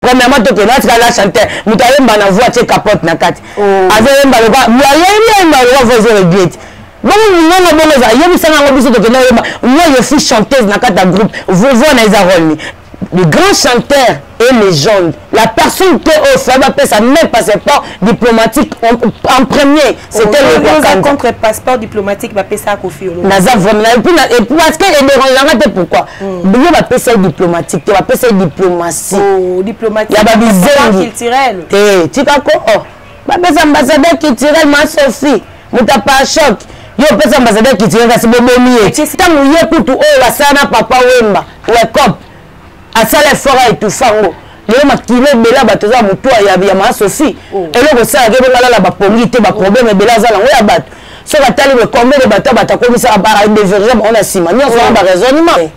premièrement to que la chanter mutayemba na voix te capote na kati azemba loba yemba loba vous regrette bon non bon ça yebisanga ngo biso to que na yemba moi je suis chanteuse na kati groupe vous na izaroni le grand chanteur et légende la personne qui au fait ça même passeport diplomatique en premier c'était le contre passeport diplomatique va payer ça à Kofi Olomide naza vraiment et puis parce que et dérangeant pourquoi bien va payer ça diplomatique tu va payer ça diplomatie diplomatique ya ba bizengi culturel tu kako ba payer ambassadeur culturel ma Sophie muta pas choc yo payer ambassadeur culturel kasi bobomi et tangu ye kutu o wasana papa wemba wake asala fora etufango lelo makilo bela bato za mutu ya ma Sophie eloko sala ke bengala la ba pongi te ba problème bela za lango ya bato so batali be combien de bato batakomisa ba de verge on a sima ni on ba raisonnement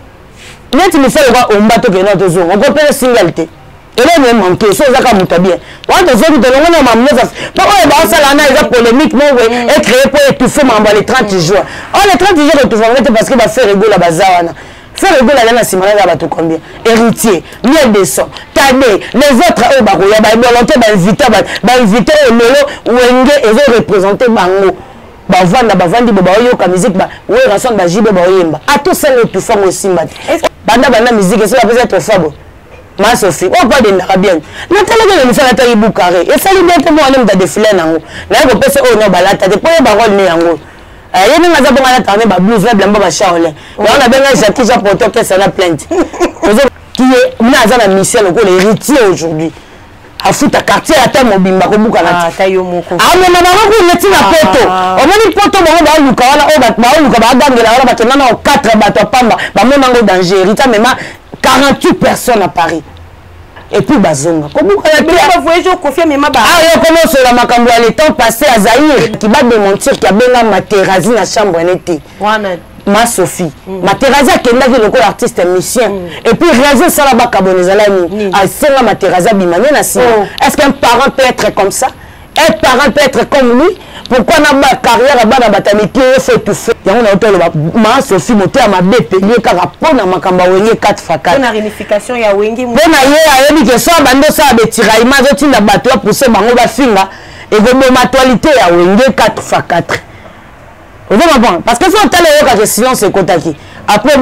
net mi fait le omba to ke na to zo on ko pele single te ele même manqué so za ka muta bien on to zo to longo na mamneza pa o ba sala na eza polémique mo we et créé pour étouffer mamba les 30 jours les 30 jours étouffer parce que ba faire rigoler bazawana faire rigoler la simana ya bato combien héritier miel de sang tadé les autres au bako ya ba volonté ba inviter au lolo wenge ezo représenter bango bavanda bavandi ba yoka musique ba we ranson ba jibe ba yemba ato sele tout fond aussi mbat banda musique c'est la peut-être fabo ma Sophie on pas de bien na tele que le sala tayi boucaré et ça lui bien que moi on aime défiler nango na ko pese o no balata de poye ba rôle ni yango yéni nga za bonga na tane ba blues na blamba ba shaole on a benga Jackie Jean Porto que ça la plainte qui est na za na mission ko l'héritier aujourd'hui a futa quartier ata mobimba ko buka na tayo moko mais na ko neti na poto o moni poto bongo ba luka wala o ba luka ba gangela wala ba tena na 4 bato pamba ba mona ngo danger héritier même 48 personnes à Paris et puis bazonga comment on voyage au Kofi mais ma ba yo commence la makambo à l'état passé à Zaïre qui va démentir qu'il y a benga Materazzi na chambre n'était ma Sophie Materazzi a kenda ki loko artiste musicien et puis réaliser ça là-bas kabonezala ni a senga Materazzi bimane na si est-ce qu'un parent peut être comme ça un parent peut être comme lui pourquoi na ba carrière à bana batamiki faut tout faire yango na hôtel ma Sophie moté à ma BP lié ka rapport na makamba wenge 4x4 na réunification ya wengi bona ye ayebi ke so bando sa betiraima zo tinda bato ya pousser bango ba finga et go matalité ya wenge 4x4 vous comprenez parce que faut tala yo ka silence ekotaki après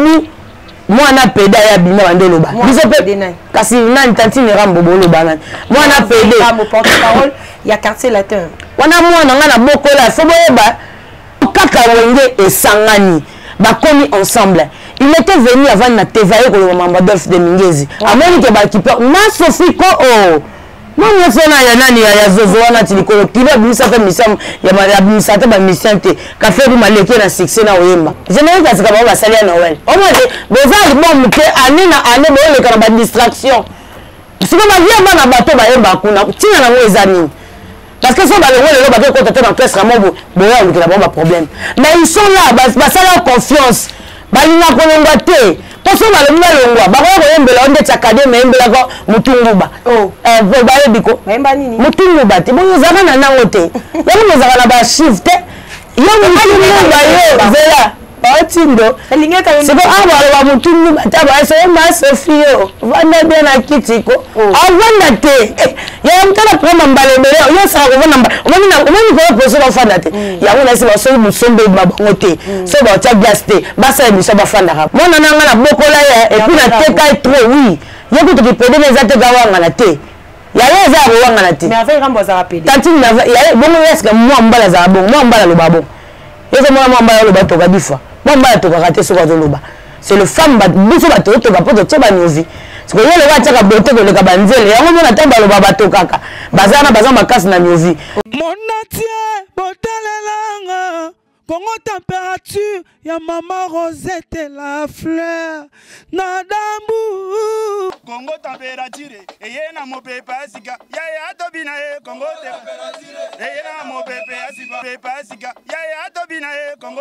moi na peda ya bima bande loba biso pe kasi na tantine rambo bolo banane moi na peda mo porte-parole ya quartier latin wana mwana nga na bokola so boyeba kaka wenge esangani bakomi ensemble il était venu avant na tevaye ko mama Adolphe de Mingezi amoni ke ba kipa ma Sophie ko moi sona ya nani ya zozo wana tilikolo kiba bisa fa mission ya ma bisa ta ba mission te ka fe bu maleke na succès na oyemba je ne sais pas ba salia Noël o mo de bozali bon muke ani na ane bo le kana ba distraction siko ba via bana bato ba yemba kuna tina na mweza nini parce que ça va le bateau quand tu dans pièce rambo boya le là problème mais ils sont là bah ça la confiance ba ina kolonga te parce que ba le longwa ba ko yembela onde chakade mais yembela ko mutunguba ba yebiko yemba nini mutunguba te bonyo zaka na nango te yango zaka na ba shift yo mutunguba yo zela Tindo, c'est bon, avoir la moutoune, c'est ma Sophie, vanda bien à Kitiko, avant d'aller, il y a un temps après m'emballer, il y a ça, on va poser l'enfant d'aller. Il y a un assez seul mousson de ma bonté, c'est bon, tu as gasté, bassa et monsieur Bafandara. Moi, on a beaucoup là, et puis la tête est trop, oui. Il y a beaucoup de pédés, les atégawang à la thé. Il y a les arbres à la thé. Mais avec Rambo Zarapé. Tantine, il y a bon, est-ce que moi, on va la zabon, moi, on va le babon. Et c'est moi, on va le bateau, Gabifa. C'est le femme biso bato to ka poto teba novi parce que le wacha ka bote ko le ka banzele yango mona tamba lo bato kaka bazana makasi na novi monatie botalelanga Congo température ya maman Rosette la fleur na dambu Congo température eye na mopepa sika ya tobina e Congo température eye na mopepa sika ya tobina e Congo.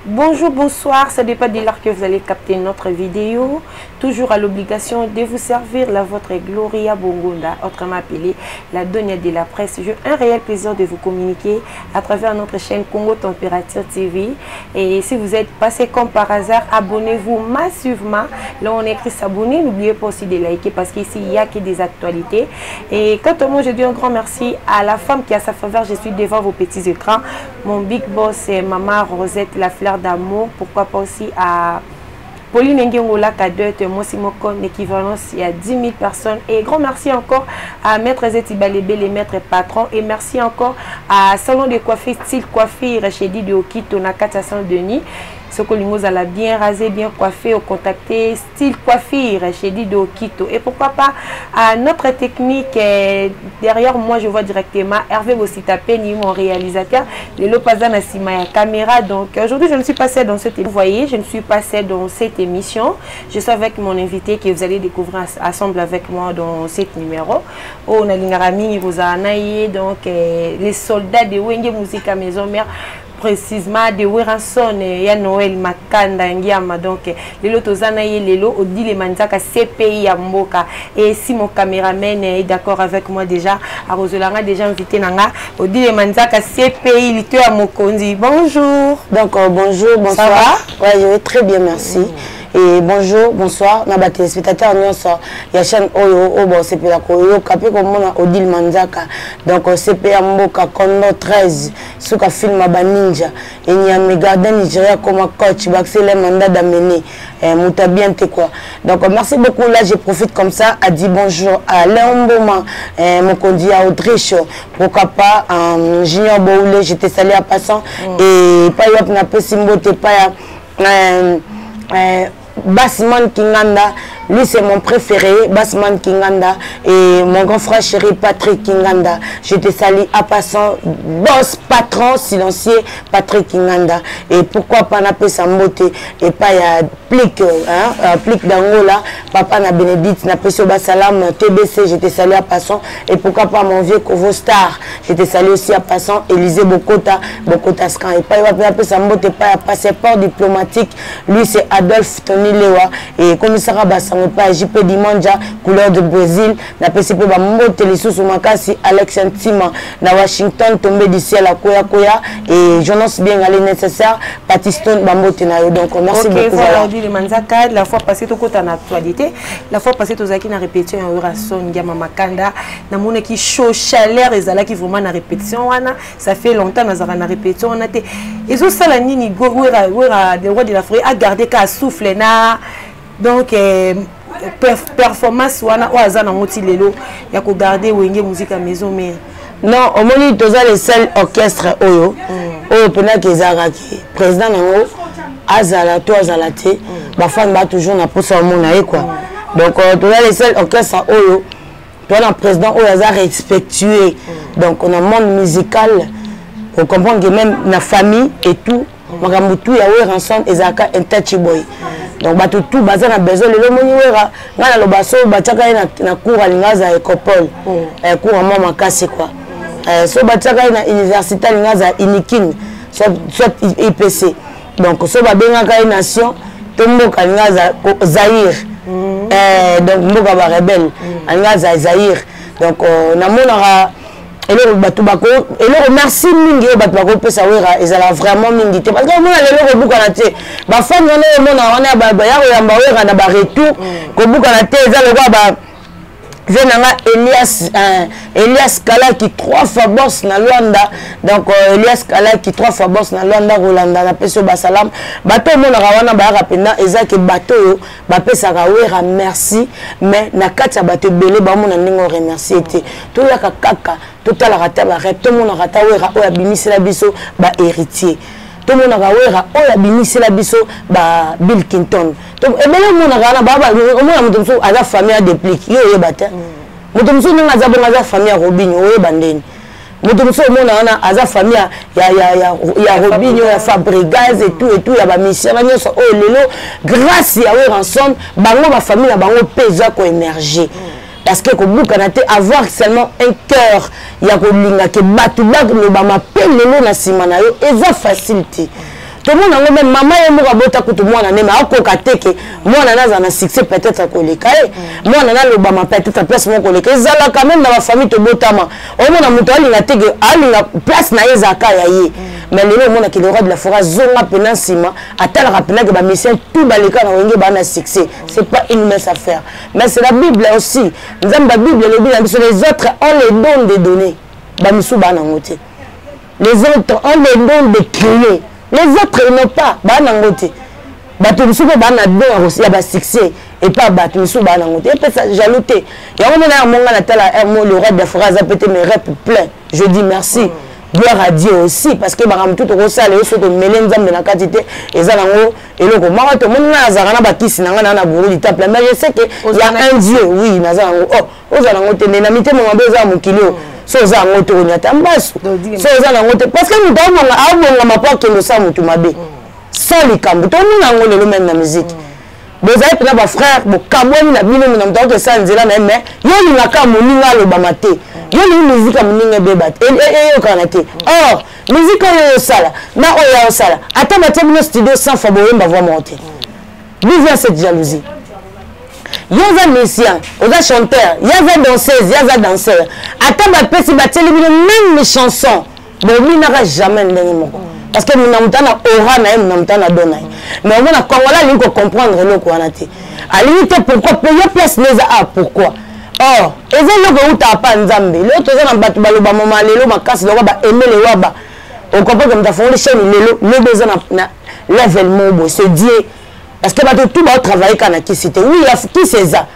Bonjour, bonsoir, ça dépend de l'heure que vous allez capter notre vidéo. toujours à l'obligation de vous servir la vôtre Gloria Bongonda, autrement appelée la Donia de la presse. J'ai un réel plaisir de vous communiquer à travers notre chaîne Congo Température TV. Et si vous êtes passé comme par hasard, abonnez-vous massivement. Là, on écrit s'abonner. N'oubliez pas aussi de liker parce qu'ici, il n'y a que des actualités. Et quant à moi, je dis un grand merci à la femme qui a sa faveur. Je suis devant vos petits écrans. Mon big boss, Maman Rosette, la fleur d'amour. Pourquoi pas aussi à Pauline Ngengola Kadete, Mosimoko, l'équivalence, il y a 10 000 personnes. Et grand merci encore à Maître Zetibalébé, les maîtres patrons. Et merci encore à Salon de coiffure, style coiffure, chez Didi Okito, Nakata Saint-Denis. Ce que l'imos a bien rasé, bien coiffé, au contacté, style coiffure chez Dido Kito. Et pourquoi pas à notre technique, derrière moi je vois directement Hervé Bossitapé, mon réalisateur, le Lopazan Asima caméra. Donc aujourd'hui je ne suis pas seule dans cette émission. Vous voyez, je ne suis pas seule dans cette émission. Je suis avec mon invité que vous allez découvrir ensemble avec moi dans cet numéro. On a l'ingarami, vous a donc les soldats de Wenge Musica Maison Mère. Précisément de Weranson et ya Noël Makanda Ngiama. Donc les lotozana et les lots Odi les manzaka CPI à Mboka. Et si mon caméraman est d'accord avec moi déjà, à Rosolanga déjà invité nanga Odi les manzaka CPI lito à Mokondi. Bonjour. Donc bonjour, bonsoir. Ça va? Ouais, je vais très bien, merci. Et bonjour, bonsoir, na ba téléspectateurs nyonso ya chaîne oyo o bon CP la koyo kapé comme mona Odile Manzaka. Donc CP ya Mboka Kondo 13 suka film ba ninja et ni a Garden Nigeria comme coach baxé le mandat d'amener muta bien te quoi. Donc merci beaucoup, là je profite comme ça à dire bonjour à Léon Boma mon condi à Autriche, pourquoi pas Junior Boulé, j'étais salé à passant et pas yop na possible pas Bassman Kinganda, lui c'est mon préféré, Bassman Kinganda, et mon grand frère chéri Patrick Kinganda. Je te salue à passant, boss, patron, silencieux, Patrick Kinganda. Et pourquoi pas n'a pas sa beauté, et pas y a plique, plique d'Angola, papa na Bénédicte, n'a pas sur Bassalam, TBC, je te salue à passant, et pourquoi pas mon vieux Kovo Star, je te salue aussi à passant, Élisée Bokota Scan, et pas y a sa beauté, pas y a passeport diplomatique, lui c'est Adolphe Tony Lewa, et commissariat Bassango, pas JP Dimanja, couleur de Brésil, n'a pas si peu Bamote, les sous Makasi, Alex Antima, na Washington, tombé d'ici à la Koya, et Jonas bien allé nécessaire, Patiston, Bamote Nayo, donc merci beaucoup. Voilà. Les Manzaka, la fois passée tout côté en actualité, la fois passée tout ça qui n'a répété un Urason, Yama Makanda, na mona qui chaud chaleur et zala qui vraiment na répétition wana, ça fait longtemps na zara na répétition on a été ils ont ça la nini go wera des rois de la forêt à garder qu'à souffler na donc performance wana o azana moti lelo ya ko garder wenge musique à maison mais non au moins tous les seuls orchestres oyo oyo pena kezaraki président nango azala to azalate ba fan ba toujours na posa mona e quoi donc tous les seuls orchestres oyo toi le président oyo aza respectué donc on a monde musical on comprend que même la famille et tout makambo tout ya we ransom ezaka intouchable donc ba tout baza na besoin le moni wera ngana lo baso bachaka na cours alingaza école cours à mama makasi quoi so bachaka na université alingaza inikin soit IPC donc so ba bengaka nation to mboka alingaza Zaïre donc mboka ba rebelle alingaza Zaïre donc na monara et le bateau bako et le merci mingi bateau bako pesa wera ezala vraiment mingi te parce que mona le buka na te ba fan na mona wana ba ya yamba wera na ba retour ko buka na te ezala ko ba venanga Elias Kala qui 3 fois boss na Luanda donc Elias Kala qui 3 fois boss na Luanda Rolanda na peso basalam bateau mona wana ba rapenda ezaki bateau ba pesa ka wera merci mais na kati bateau belé ba mona ningo remercier été to ya kaka tout à la rata ba rep tout mona rata wera o abimisi la biso ba héritier tout mona wera o abimisi la biso ba Bill Clinton donc et bien mona na baba mona mutumso ala famille a déplique yo yebata mutumso ninga za bonga famille Robinho o yebandeni mutumso mona na aza famille ya Robinho ya Fabregas et tout ya ba mission ba nyonso o lelo grâce ya we ensemble bango ba famille na bango pesa ko énergie parce que avoir seulement un cœur il y a que batu bak no ba m'appelle lelo na simana yo eza facilité tout le monde même maman et moi bota ko tout le monde na ma ko kateke moi na na succès peut-être ko le kai moi na le bama peut-être place mon ko le kai zala quand même dans la famille to botama au moins muto ali na tege ali na place na ezaka ya ye mais le monde qui le roi de la forêt zonga penansima atala rappeler que ba mission tout baleka na wenge ba na succès c'est pas une mince affaire mais c'est la Bible aussi nzamba Bible le dit les autres ont les dons de donner ba misu ba na ngote les autres ont les dons de créer les autres n'ont pas ba na ngote bato misu ba na don aussi ya ba succès et pas bato misu ba na ngote et puis ça jalouté ya mona monga na tala le roi de la forêt a pété mes rêves plein je dis merci. Gloire à Dieu aussi parce que baram tout rosale et surtout melenzam na quantité et ça nango et le comment tout monde na zarana bakisi na na buru du temple mais je sais que il y a un Dieu oui na zango oh ozango te na mité mo mabeza mo kilo so zango to nya tambasu so zango te parce que nous devons abonga mapoke no sa mutu mabe sans les cambo to nango le même na musique vous avez pris ba frère bo kamoni na bino na mtoko ça nzela na mais yo ni ngaka moninga lo bamate yo ni musique moninga bebat et kanate or musique yo sala na oya sala ata maté no studio sans favori mba voir monter d'où vient cette jalousie yoza musicien oza chanteur yaza danseuse yaza danseur ata ba pesi ba télé même mes chansons bon lui n'aura jamais ndenge moko parce que nous n'avons aura na nous n'avons dona mais on a Congolais il faut comprendre le quoi naté à limite pourquoi payer place les a pourquoi or et c'est le que uta pa nzambe l'autre ça na batu baloba mama lelo makasi lo ba aimer le waba on comprend comme ta fond les chaînes lelo le besoin na level mobo c'est Dieu parce que batu tout ba travailler kana qui c'était oui il y a qui c'est ça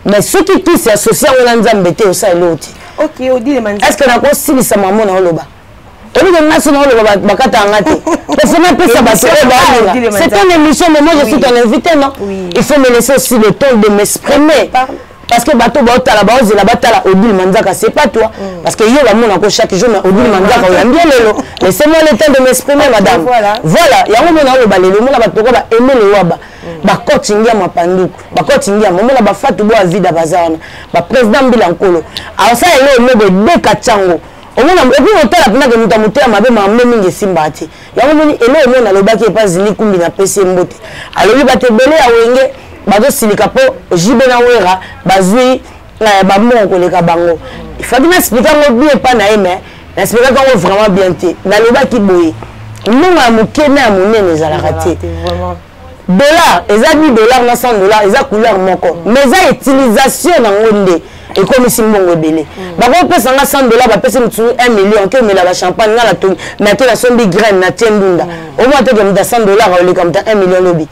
mais ceux qui s'associent au nzambe te au ça l'autre OK on dit les man est-ce que na ko silisa maman na loba c'est une émission, mais moi je suis ton invité, non? Il faut me laisser aussi le temps de m'exprimer. Parce que bateau baota la base la batala Odile Manzaka c'est pas toi parce que yo la mon encore chaque jour mais Odile Manzaka on aime bien lelo laissez-moi le temps de m'exprimer madame voilà ya mo na lo balelo mo la bato ba aimer le waba ba kotingia mapanduku ba kotingia mo la ba fatu bo avida bazana ba président Bilankolo alors ça ele mo de Kachango omona epi hôtel apena ke muta mutela mabe mambe mingi simbati ya mo ni ele mo na lo ba ke pas zili kumbi na pesi mbote alobi bate bele ya wenge bazo silika po jibe na wera bazui ba monko le kabango il faut que m'expliquer mo bien pas na eme na expliquer comment vraiment bien te na loba ki boye nunga mukene ya munene za la raté dollar eza $10 na $100 eza couleur moko mais eza utilisation na ngonde et comme si mbongo belé ba ko pesa nga $100 ba pesa mutu 1 million ke mela ba champagne na la toni na te la sombi graine na tiendunda au moins te que muta $100 ole comme 1 million lobi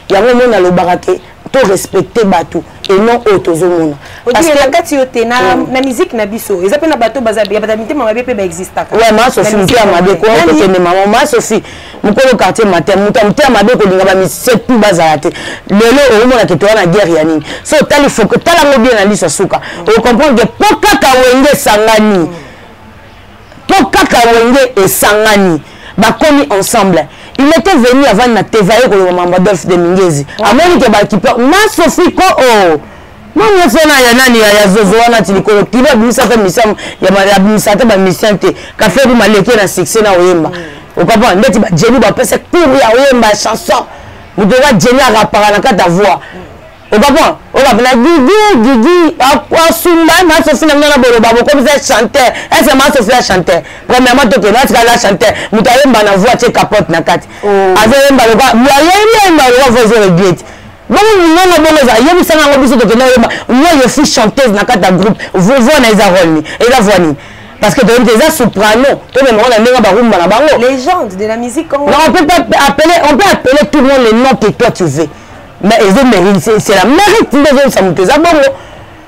ya mo na lo barake to respecter batou et non autozomona parce que la kati yote na musique na biso eza pe na bato bazabi ya batamite mama be pe ba existaka ouais ma Sophie mutia mabe ko ko ne mama ma Sophie mukolo quartier matin mutia mabe ko linga ba misette tout bazate lelo o mona ke to na guerre ya nini so tali faut que tala mo bien na liso suka o comprendre que poka ka wenge sangani poka ka wenge e sangani ba komi ensemble. Il était venu avant na tevaye ko le mama Adolphe de Mingezi. Amoni ke ba kipa ma Sophie ko oh. Mama sona ya nani ya zozo wana tilikolo kiba bisa fa misam ya ma bisa ta ba misante ka fe bu maleke na succès na oyemba. O comprend ndeti ba jeli ba pesa pour ya oyemba chanson. Mu doit jeli a rapara na kata voix. O comprend o la bla Guigui akwa sumba ma Sophie na na bolo ba comme ça chanteur. Est-ce ma Sophie chanteur? Premièrement to que là la chanteur mu ta yemba na voix che capote na kati. Avec yemba le ba mu yemba le voix zo regrette. Bon non bon ça yemba ça na biso to que na yemba moi je suis chanteuse na kata groupe voix na izaroni et la voix ni parce que tu es soprano toi même on a mis ba rumba na bango légende de la musique congolaise. Non, on peut appeler tout le monde les noms que toi tu veux. Mais c'est la mérite de ça monter ça bon.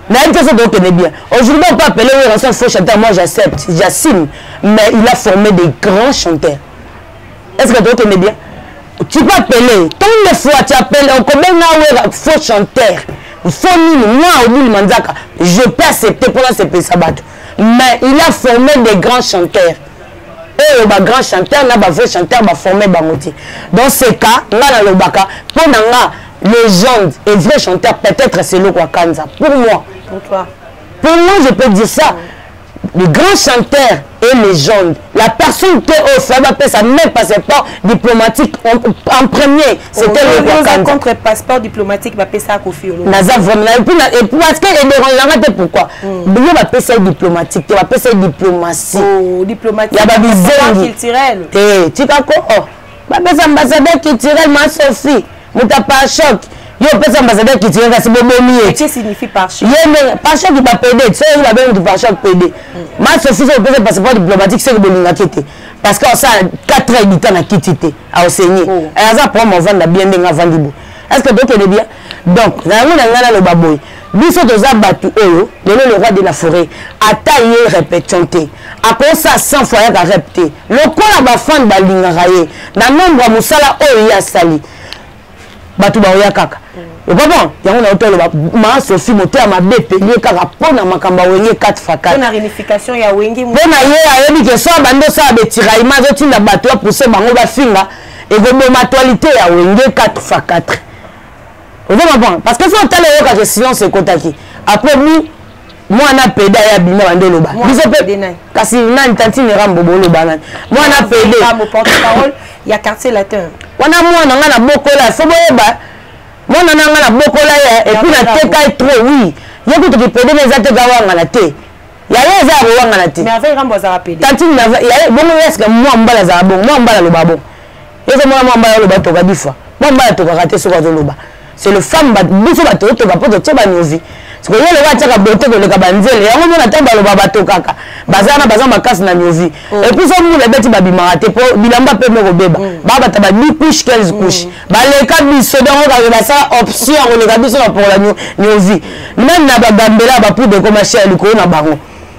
Mais ça doit tenir bien. Aujourd'hui on peut appeler un ancien faux chanteur, moi j'accepte, j'assume, mais il a formé des grands chanteurs. Est-ce que tu tenir bien? Tu peux appeler, tant de fois tu appelles combien de faux chanteur. Faux nini, moi Odile Manzaka, je peux accepter pour la CP Sabat. Mais il a formé des grands chanteurs. Et les grands chanteurs, les vrais chanteurs, ils formé Bamoti. Dans ce cas, pour légende et vrai chanteur, peut-être c'est le Kwakanza. Pour moi. Pour toi. Pour moi, je peux dire ça. le grand chanteur et légende, la personne qui a fait sa même passeport diplomatique en premier, c'était le contre passeport diplomatique, va payer ça à Kofi Olomide. Et puis parce qu'il est pourquoi il va payer ça diplomatique, il va payer ça diplomatie. Oh, diplomatique. Il y a des bizarres culturels. Tu vois quoi? Il va payer ambassadeur culturel, ma Sophie. Mon pas choc. Il y a des ambassadeurs culturels, c'est bon. Qu'est-ce que signifie par choc? Par choc, il va payer. Tu sais, il va payer par choc payer. Ma Sophie, c'est le passeport diplomatique, c'est le bon inquiété. Parce que ça 4 ans du temps à quitter à enseigner. Et ça prend mon vendre bien avant de bout. Est-ce que donc est bien? Donc, na ngana le baboy. Biso toza batu oyo, le roi de la forêt, ataye répétonté. À cause ça 100 fois ya répété. Le kola ba fan ba lingara ye. Na nombre musala oyo ya sali. Batu ba oya kaka. Et bon, yango na hôtel ma Sophie moteur ma BP lié kaka pona makamba wenge 4x4. Pona réunification ya wengi mo. Pona ye ayebi ke so bando sa be tiraillement zo tinda bato ya pousser bango ba finga et go matalité ya wenge 4x4. Parce que si on t'a le cas silence kotaki. Après nous moi on a pédé ya bima bande loba. Biso pédé na. Kasi na tanti ne rambo bolo banan. Moi on a pédé. Mon porte-parole, il y a quartier latin. On a moi on a bokola, faut boyeba. Moi on a bokola et puis la teka trop oui. Yoko to pédé les atte gawanga na te. Ya les a wanga na te. Mais avec rambo za pédé. Tanti na ya bon est-ce que moi mbala za bon, moi mbala loba bon. Et c'est moi mbala loba to ka difa. Moi mbala to ka rater so ka loba. C'est le femme biso bato to ka poto teba nyovi. Parce que le watcha ka bote ko le ka banzele. Ya ngona tamba loba bato kaka. Bazana makasi na nyovi. Et puis so mu le beti babima te po bilamba pe mo beba. Baba ta ba 10 couches 15 couches. Ba le ka biso donc ka ba ça option on le ka biso pour la nyovi. Même na ba gambela ba pour de commercial liko na bango.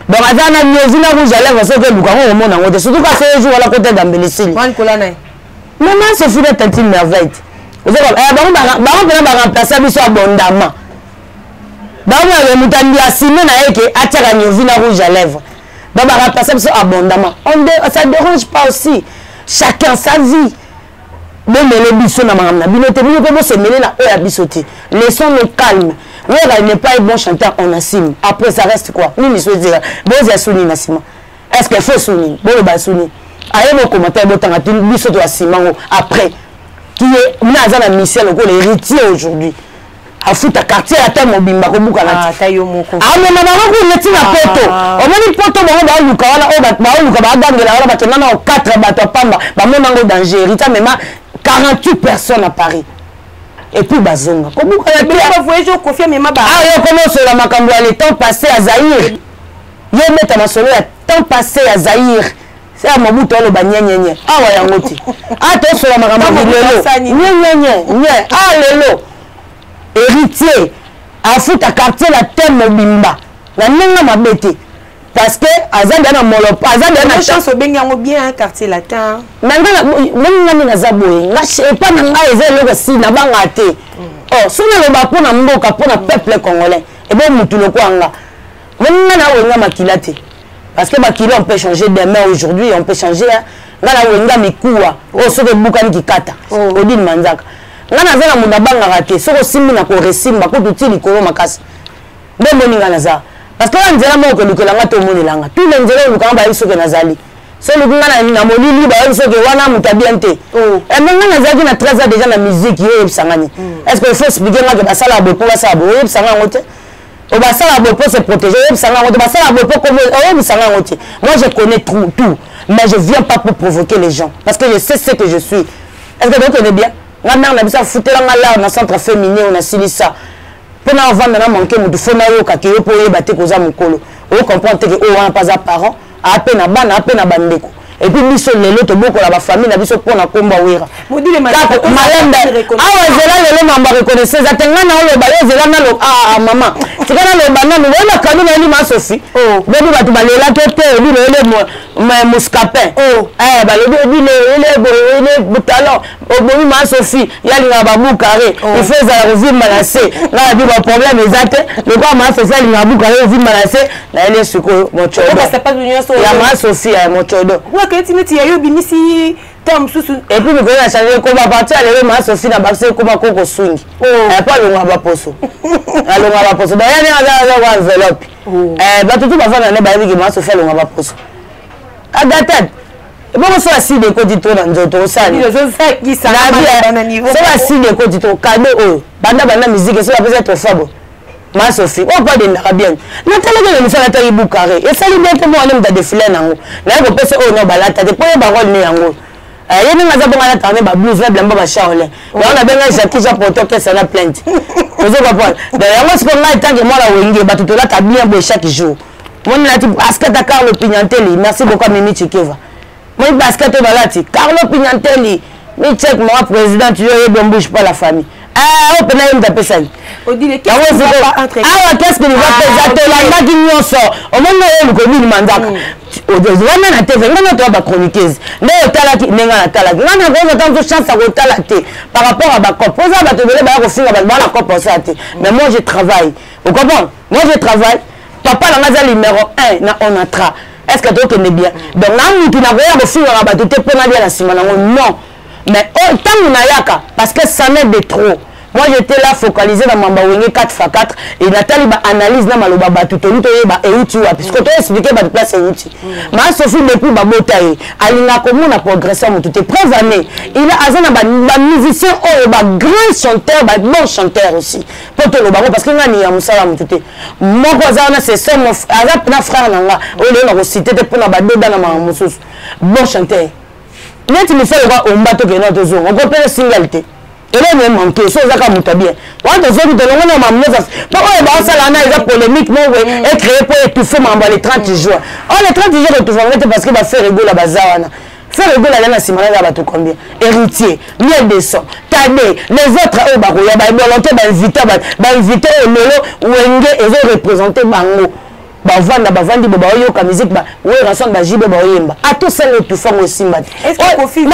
Donc azana nyovi na rouge à lèvres so ke luka ngo mona ngote surtout ka ce jour la côté d'ambelesili. Wan kola na. Maman se fait d'être une merveille. Vous savez, on va remplacer biso abondamment. Donc, on va mutandi assimé na eke atira nyovi na rouge à lèvres. Donc, on va remplacer biso abondamment. Ça ne dérange pas aussi. Chacun sa vie. Bon, mais le biso na mamna. Binote, binote, se mêler na oya bisoté. Laissons-le calme. Il n'est pas un bon chanteur, on assume. Après, ça reste quoi? Nous, nous souhaitons dire, bon, il y a souni na sima. Est-ce qu'il faut souni? Bon, il y a souni. Aïe, mon commentaire, bon, t'en as tout, biso to asima après. Qui est Nazana Michel, l'héritier aujourd'hui. A foutre à quartier à terre, mon bimba, comme vous ah, taillot mon con. Ah, mais maman, vous mettez la poto. On m'a dit poto, on va luka, on va 4 bateaux, pamba, on danger. Rita, même 48 personnes à Paris. Et puis, bazonga. Comment vous voyez, je confie, mais ma barre. Ah, on commence la macambo, le temps passé à Zahir. Yo mette ma solo, le temps passé à Zahir. C'est à mon bouton le bagné. Ah ouais, on dit. Ah, toi, sur la marambo, ah, lelo. Héritier. A foutre à quartier la thème bimba. La nenga m'a bêté. Parce que, Azad a molo, Azad a chance au bengango bien, quartier latin. Maintenant, même na zaboye. Na sais pas na ezel le si na bangate. Oh, sona le bapona mboka pona peuple congolais. Et bon mutu le kwanga. Même na wenga makilate. Parce que Bakilo, on peut changer demain, aujourd'hui, on peut changer. Là, on a mis quoi? Oh, ce que Boukani qui kata. Oh, dit Manzak. Là, on a vu la banga raté. Ce que Simbi n'a pas réussi, ma coupe de tili, Koro Makas. Même on y a Naza. Parce que là, on dirait que le Kolanga, tout le monde est là. Tout le monde est là, on va aller Nazali. C'est le Gouana, n'a moli libre, il faut que Wana Moutabiante. Et maintenant, Nazali a 13 ans déjà la musique, il y a Sangani. Est-ce qu'il faut expliquer que ça la beaucoup, ça a beaucoup, ça a beaucoup. Pour se protéger, moi je connais tout, mais je ne viens pas pour provoquer les gens, parce que je sais ce que je suis. Est-ce que vous connaissez bien? Ma mère n'a pas foutu dans le centre féminin, on a signé ça. Pour nous vendre, on a manqué de fondayo, pour y battre aux amokolo. On comprend que on n'a pas de parents, à peine à ban, à peine à bandeko. Et puis, nous sommes les autres, beaucoup la famille, nous sommes pour la combat. Vous dites, maman, mais Mouscapin balobi il est talent obomi ma Sophie yalinga babu carré il fait ça revimba na se na bi ba problème exact le quoi ma Sophie yalinga babu carré revimba na se na ele suko mochodo ça pas l'union so ya ma Sophie ya mochodo wa que tu ya yo binisi Tom susu et puis nous connaissons changer comme à partir aller ma Sophie na bakse comme koko swing pas le ngaba poso alors ngaba poso da ya enveloppe ba tout ba vana na ba bi ma Sophie le ngaba poso Agatad. Et bon, ça aussi des coditons dans d'autres salles. Qui ça va niveau. Ça aussi des coditons cadeau. Banda musique, ça va être fabo. Ma Sophie, on pas de bien. Nathalie de nous faire la taille boucaré. Et ça lui bien que moi on aime de défiler nango. Là on peut se oh non balata de poyer barol ni yango. Il y a des gens qui ont tardé ba blues là blanc ba chaolé. Là on a bien Jackie Jean Porto que ça la plainte. Vous comprenez. D'ailleurs moi ce qu'on a tant que moi la wenge ba tout là ta bien beau chaque jour. Moi là tu basket à Carlo Pignantelli. Merci beaucoup Mimi Chikeva. Moi basket au balati Carlo Pignantelli. Mais check moi président tu es bon bouge pas la famille. Ah, on peut même taper ça. On dit qu'est-ce qui va pas entrer. Ah, qu'est-ce que nous va présenter la magie nous sort. On va nous le commun mandat. Au deuxième on a TV, on a trois chroniqueuses. Mais au talaki, nenga na talaki. On a tant de chance à talaki par rapport à ba cop. Posa ba te donner ba aussi ba la cop ça. Mais moi je travaille. Vous comprenez? Moi je travaille. Papa la maza numéro 1 na on entra. Est-ce que tu connais bien? Donc là tu n'as rien de fou à ba te pona bien la sima non. Mais tant on a yaka parce que ça m'aide de trop. Moi j'étais là focalisé dans ma 4x4 et Nathalie ba analyse na maloba ba tout ba euti wa puisque tu expliquer ba place euti. Ma Sophie depuis ba botaye alinga comme on a progressé mon tout est preuve année. Il a azana ba musicien oh ba grand chanteur ba bon chanteur aussi. Pour te le ba parce que ngani ya musala mon tout est. Mon cousin c'est son azap na frère nanga. O le na cité te pour na ba doda na ma mususu. Bon chanteur. Mais tu me fais le roi au bateau que notre zone. On comprend la singalité. Et là, même manqué, ça va comme bien. Quand on se dit que l'on a mamie, pourquoi ça là, il y a polémique, et créé pour étouffer les 30 jours. Oh, les 30 jours étouffés, parce qu'il va faire rigoler la bazarana. Faire rigoler la Simona, il va tout combien. Héritier, miel des sons, Tadé, les autres, oh, bah, il y a des volontés d'inviter au Lolo, ou Enge, et ils ont représenté Bango. Bavanda bavandi baba oyo ka musique ba we ranson ba jibe ba oyemba ato sali tu fond aussi mbat est-ce que Kofi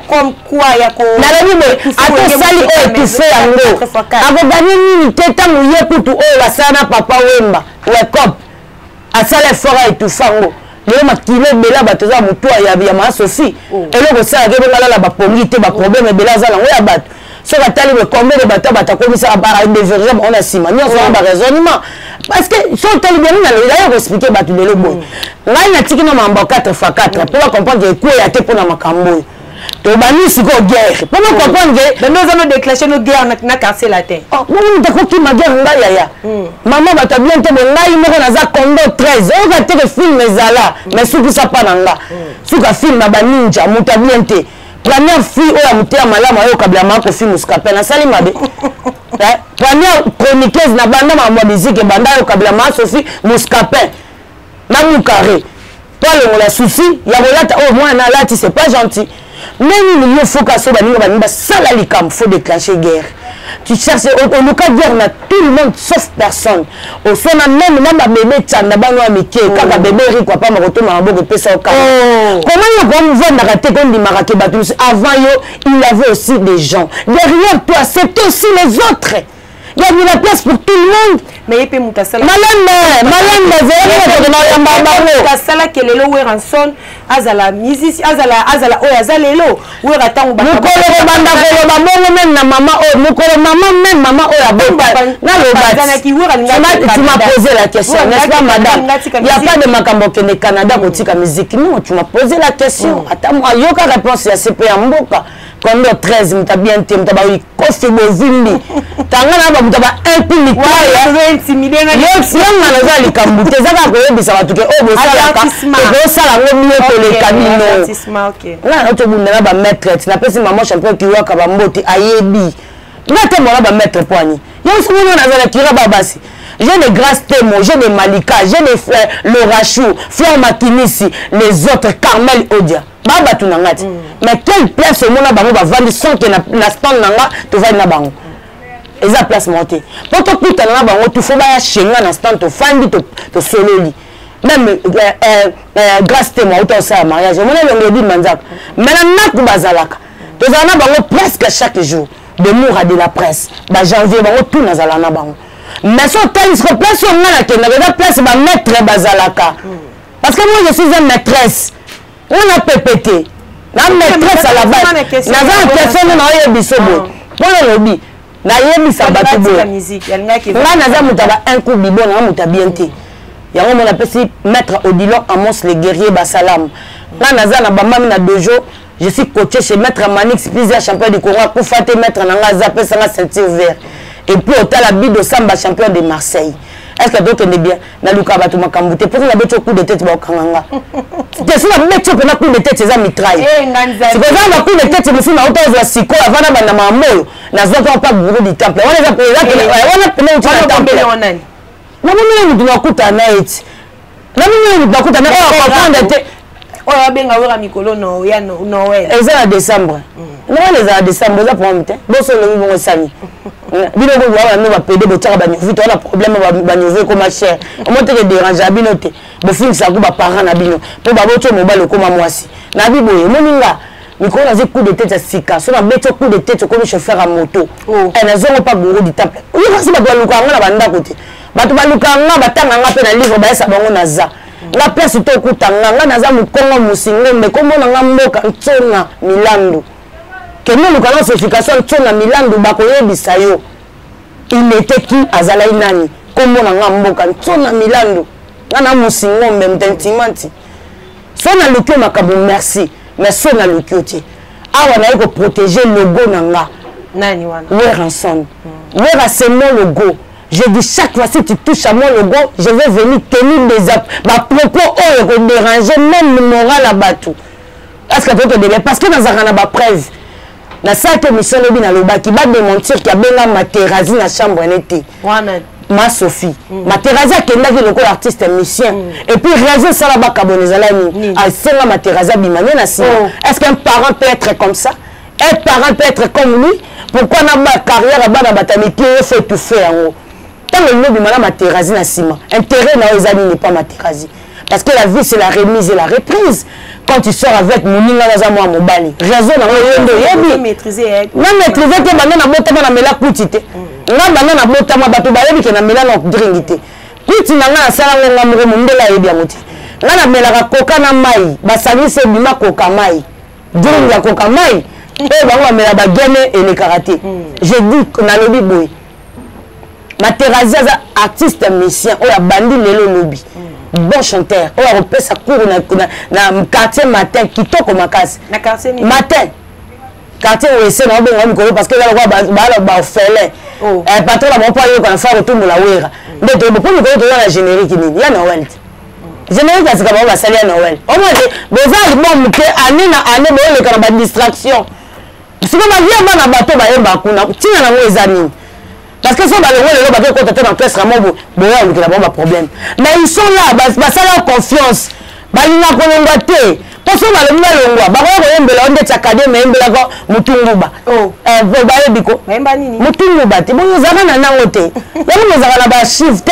comme quoi ya ko na la nibe ato sali o tu fais yango ako bani ni teta muye kutu o la sana papa wemba we cop asale fora et tu fango le makile bela batoza mutu ya ma Sophie eloko sala ke bela la ba pongi te ba problème bela za lango ya bato so batali le combien de bateaux batakomisa ba diverger on a sima ni on va raisonnement parce que so tali bien na le expliquer batu de le bon ngai na tiki na mamba 4x4 pour comprendre que quoi ya te pour na makambo to bani siko guerre pour comprendre que nous allons déclencher nos guerres na casser la terre oh nous te ko ki ma guerre ngai ya maman bata bien te ngai moko na za Congo 13 on va te film ezala mais suku ça pas nanga suka film na ba ninja muta bien te première fille oya mutea malama oyo kabla mako fille Mouscapin na sali mabe première chroniqueuse na banda ma musique banda oyo kabla ma Sophie Mouscapin na mukaré toi le la souci ya bolata oh moi na lati c'est pas gentil même il faut que ça ba sala likam faut déclencher guerre. Tu cherches on nous cas guerre na tout le monde sauf personne au son même na bébé tchanda bano amike kaka bébé rikwa pa maroto ma bobo pesa au cas comment yo comme vous na raté comme dit marake batus avant yo il avait aussi des gens derrière toi c'est aussi les autres. Il y a de la place pour tout le monde. Mais il peut monter ça. Malade, Mutasala kelelo we ranson azala musicien azala o azalelo we ratango ba. Mukolo banda ko ba bongo même na maman o mukolo maman même maman o ya bomba. Na lo ba. Tu m'as posé la question, n'est-ce pas madame? Il n'y a pas de makambo kene Canada kotika musique. Non, tu m'as posé la question. Attends moi yoka réponse ya CP ya mboka. Kondo 13 mta bien te mta ba wi kofi bovindi. Tangana ba mta ba impuni kwa ya intimider na yo sianga na za likambute zaka ko yebisa batu ke o bo sala ka ko sala ngo mieux que les camino. OK. Là to bunda na ba maître na pesi maman champion ki waka ba mboti ayebi. Ngate mona ba maître poani. Yo somo na za la kira babasi. J'ai des grâces témoins, j'ai des Malika, j'ai des frères Lorachou, Fleur Makinisi, les autres Carmel Odia. Baba tu nangati. Mais quelle place au monde bango va vendre sans que na stand nanga tu vas na bango. Et ça place monter. Pour te putain na bango tu faut ba chenga na stand to fandi to sololi. même grâce témoin autant ça mariage on a le dit manzak mais na nak bazalaka to zana bango presque chaque jour de moura de la presse ba janvier bango tout nazala na bango mais so tali se place on na ke na place ba maître bazalaka parce que moi je suis une maîtresse on a pépété la maîtresse à la base naza personne na yebiso bo pour le lobby na yebisa batu bo là naza mutaba un coup bibo na mutabienté yango mon appelle maître Odilon Amos le guerrier Basalam. Là naza na bamami na dojo, je suis coaché chez maître Manix plusieurs champion du Congo pour faire maître nanga zapé sa ceinture vert. Et puis au tal Bido Samba champion de Marseille. Est-ce que d'autres ne bien na luka batu makambute pour la bête au coup de tête ba kanganga. C'est ça la bête au coup de tête c'est mitraille. C'est que ça la coup de tête c'est na auto za siko avana bana mamolo. Na zoto pas bureau du temple. On les appelle là on a pena au temple. Na mimi ndio nakuta night. Na mimi ndio nakuta na kwa te. Oya benga wera mikolo no ya Noël. Eza décembre. Noël eza décembre za pour mte. Boso le bongo sani. Bino ko wa no ba pede bo tsaka ba nyovi to na problème ba nyovi ko ma cher. O mo te déranger bino te. Bo fin sa ko ba parent na bino. Po ba boto mo ba le ko ma mwasi. Na bibo e moninga. Mikolo na coup de tête sika. So na beto coup de tête comme chauffeur à moto. Et na zongo pas bureau du temple. Yo kasi ba do luka ngana banda côté. Batu baluka nga batanga nga pe na livre ba esa bango naza nga place to kutanga nga naza mukongo musingo me komo na nga mboka ntsona milandu keno luka na certification ntsona milandu bakoyebisa yo il était qui azala inani komo na nga mboka ntsona milandu nga na musingo me mtentimanti so na lukio makabo merci mais so na lukio ti awa na yeko protéger logo na nga nani wana we're ensemble we're c'est mon logo. Je dis chaque fois si tu touches à mon logo, je vais venir tenir des propos qui vont déranger même le moral à Batou. Parce que dans un preuve, dans cette émission, qui va démentir qu'il y a bien ma Thérèse dans la chambre d'été. Ma Sophie. Ma Thérèse qui est le artiste musicien. Et puis raison ça là-bas Kabonezalani. C'est ma Thérèse Bimane na si. Est-ce qu'un parent peut être comme ça? Un parent peut être comme lui? Pourquoi on a ma carrière là-bas dans Batami qui fait tout faire en haut? Tant le lobby madame ma terrasse na ciment. Intérêt na aux amis n'est pas ma terrasse. Parce que la vie c'est la remise et la reprise. Quand tu sors avec Moninga dans un mois mobali. Raison na yendo yebi. Maîtriser. Na maîtriser que banana bota na mela kutite. Na banana bota ma bato ba yebi que na mela no drinkite. Kuti na nga sala nga mure mundela yebi amuti. Na na mela ka koka na mai. Basani se bima koka mai. Drink ya koka mai. Et bango mela ba gene et le karaté. Je dis na lobby boy. Ma Thérèse artiste musicien ou la bandi lelo lobby bon chanteur ou la repère sa cour na quartier matin qui toque ma casse na quartier matin quartier où c'est na bon parce que là ba fele patron la mon pas yo quand faire retour la wera mais de pour nous connaître la générique ni ya Noël générique parce que ba salia Noël au moins besoin bon muté année na année bo le kana ba distraction parce que ma vie ba na bateau ba yemba kuna tina na wezani. Parce que ça va le bateau quand tu es dans classe ramon bon problème mais ils sont là ça leur confiance balina konongate parce que va le melongwa ba ko yembela onde tsakade mais yembela ko mutunguba ba yebiko memba nini mutunguba te bon zaka na nango te yango zaka na ba shift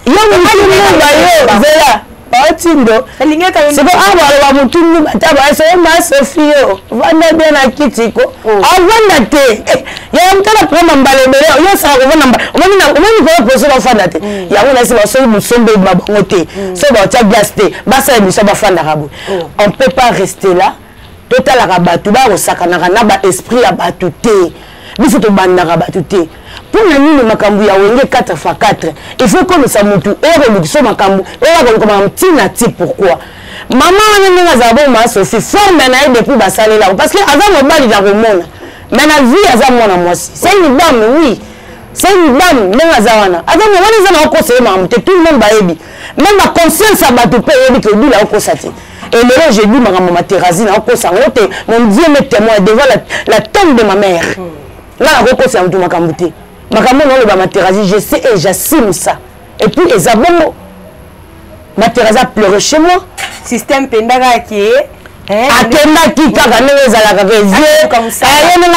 yo mutunguba yo zela Tindo, c'est bon, avoir la moutoune, c'est ma Sophie, vendre bien à Kitiko, avant d'aller, il y a un temps après m'emballer, il y a ça, on va poser l'enfant d'aller. Il y a un seul mousson de ma bonté, c'est bon, tu as gasté, bassa et nous fan d'arabe. On ne peut pas rester là, total arabatou, au sakanarana, esprit abatouté. Il faut que tu pour la nuit, makambu ya wenge 4x4. Il faut que ça mutu ere so makambu ere comme un petit natif pourquoi maman nanga zabo ma Sophie forme na depuis basale là parce que avant mobali da remona mais la vie aza mona mwasi c'est une dame oui c'est une dame nanga zawana avant mobali za na ko se ma mutu tout le monde baebi même ma conscience abatu pe yebi que lui là ko sati et là j'ai dit ma Thérèse na ko sangote mon Dieu me témoin devant la tombe de ma mère là la ko se mutu makambu te makambo no le ba Thérèse je sais et j'assume ça et puis les abongo ma Thérèse a pleuré chez moi système pendaka qui akenda ki kaka ndenge ezalaka comme ça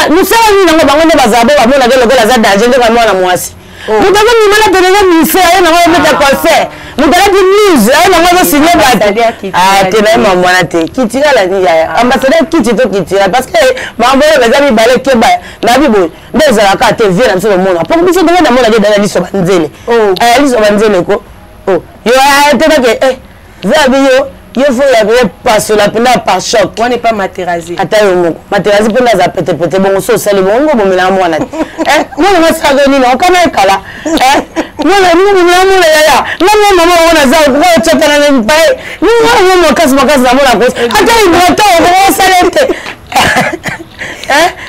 nous savons nango bango nde bazabo bamona ke lokola za danger nde kamwana mwasi mutaka mimala peneza mise aye nango yebeta concert mutala di news na ngwa signé ba te na mwana te kitira la ni ya ambassadeur kiti to kitira parce que mambo ya bazami balé ke ba na bibo ndezala ka te vie na mso mona pour biso ndenge na mona de dans liso banzele liso banzele ko yo te na ke zabi yo faut y avoir pas sur la pena par choc on n'est pas materazi atayo moko materazi pena za pete bon so sale bon ngo bomela mwana moi ma sagoni non kana kala moi na mwana ya na mama ona za ko chapa na mpai ni mo kazi na mwana ko atayo moto ko salete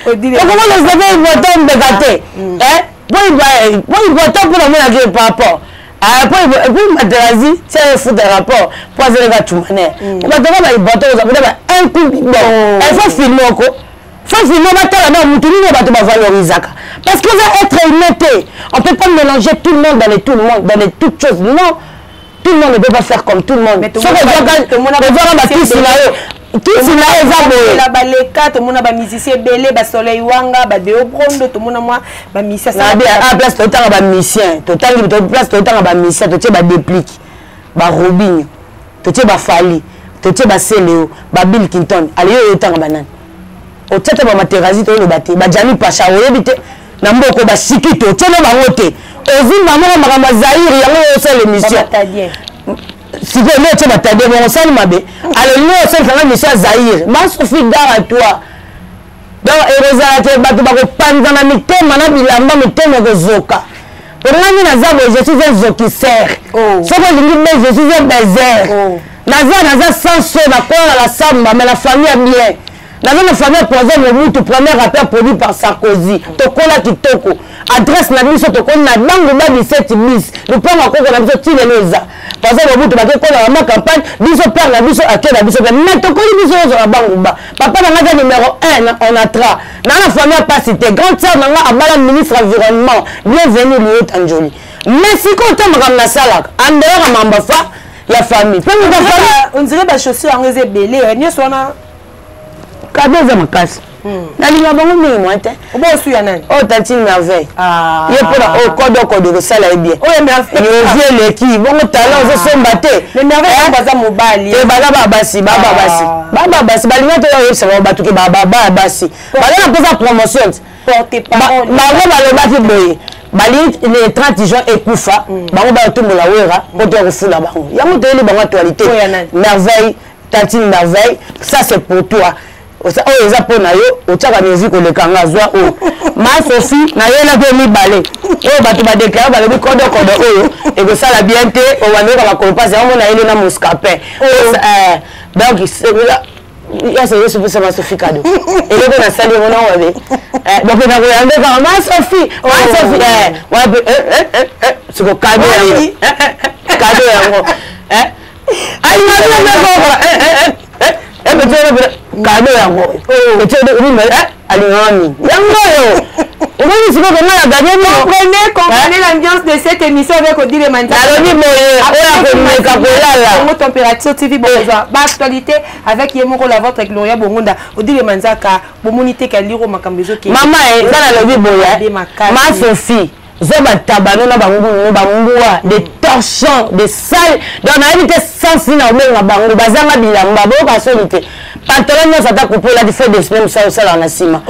odile ko mo les avait moto mbekate boy moto pour mwana ke papa pour materazi c'est fou de rapport pour les gars tout mané on va devoir les bateaux un coup bon il faut filmer ko faut filmer batala na mutu ni bato ba valoriser parce que va être honnête on peut pas mélanger tout le monde dans les toutes choses non tout le monde ne peut pas faire comme tout le monde tout le monde tout sina eza la baleka to mona ba musicien belé ba soleil wanga ba deo brondo to mona moi ba musicien na bien à place to tanga ba musicien to tangi to place to tanga ba musicien to tie ba déplique ba Robinho to tie ba Fali to tie ba Seleo ba Bill Clinton ali yo tanga banane o tete ba materazi to le baté ba Jani Pacha o yebite na mboko ba sikito tie no ba ngote ozimba mo makamba Zaire yango yo sele mission si vous voulez, tu vas t'aider, mais on s'en mabe. Alors, nous, on s'en fait mission Zaire. Ma Sophie, gare à toi. Donc, heureusement, tu vas te prendre dans la mité, maintenant, il a mis mité, mais zoka. Pour moi, je suis un zokisseur. Ce que je dis, je suis un baiser. Naza, sans son, la samba, mais la famille est bien. La famille poison le moutou, premier rappeur produit par Sarkozy. Tokola Kitoko. Adresse la mission, Tokola, na langue de 17 bis. Nous prenons encore la mission, tu les leza. Parce que le moutou, parce que la campagne, biso père la mission, à quel la mission. Mais Tokola, biso, sur la banque. Papa, dans la numéro 1, on a tra. Dans la famille, pas cité. Grande sœur, dans la abala, ministre environnement. Bienvenue, Léo Tanjoli. Mais si quand on me ramène ça là, en dehors, à Mambafa, la famille. On dirait que les chaussures en réseau belé, n'y a pas cadeau za makasi na linga bango mingi mwate obo su ya nani o Tantine Merveille ye pona o kodo ko sala bien o Merveille ye vie leki bongo talent zo somba te le Merveille baza mobali e baza basi balinga to yo yebisa batuke basi bala na pesa promotion porte parole bango balobaki boye bali les 30 gens ekufa bango ba tumbola wera ko to kufula bango yango to yeli bango actualité Merveille Tantine Merveille ça c'est pour toi oh eza pona yo otaka musique le kanga zwa ma Sophie na yela ko mi balé bato ba déclarer ba le kodo oyo et que ça la bien té o wande ka ba ko passe on na yele na Moscapin donc ya c'est juste pour ça ma Sophie cadeau et le na sali on a wale donc na ko yande ka ma Sophie c'est ko cadeau yango ai cadeau yango comprenez l'ambiance de cette émission avec Odile Manzaka. Température TV actualité avec Yemoko la votre Gloria Bongonda Odile Manzaka bomonité kaliro makambezo ki maman ezana lobi boya ma Sophie zoba tabano na bangua des torchons des salles donc na évité sens na omenga bango bazanga bilamba boka solité pantalon nyonso ata kupola di fait des semaines ça osala na sima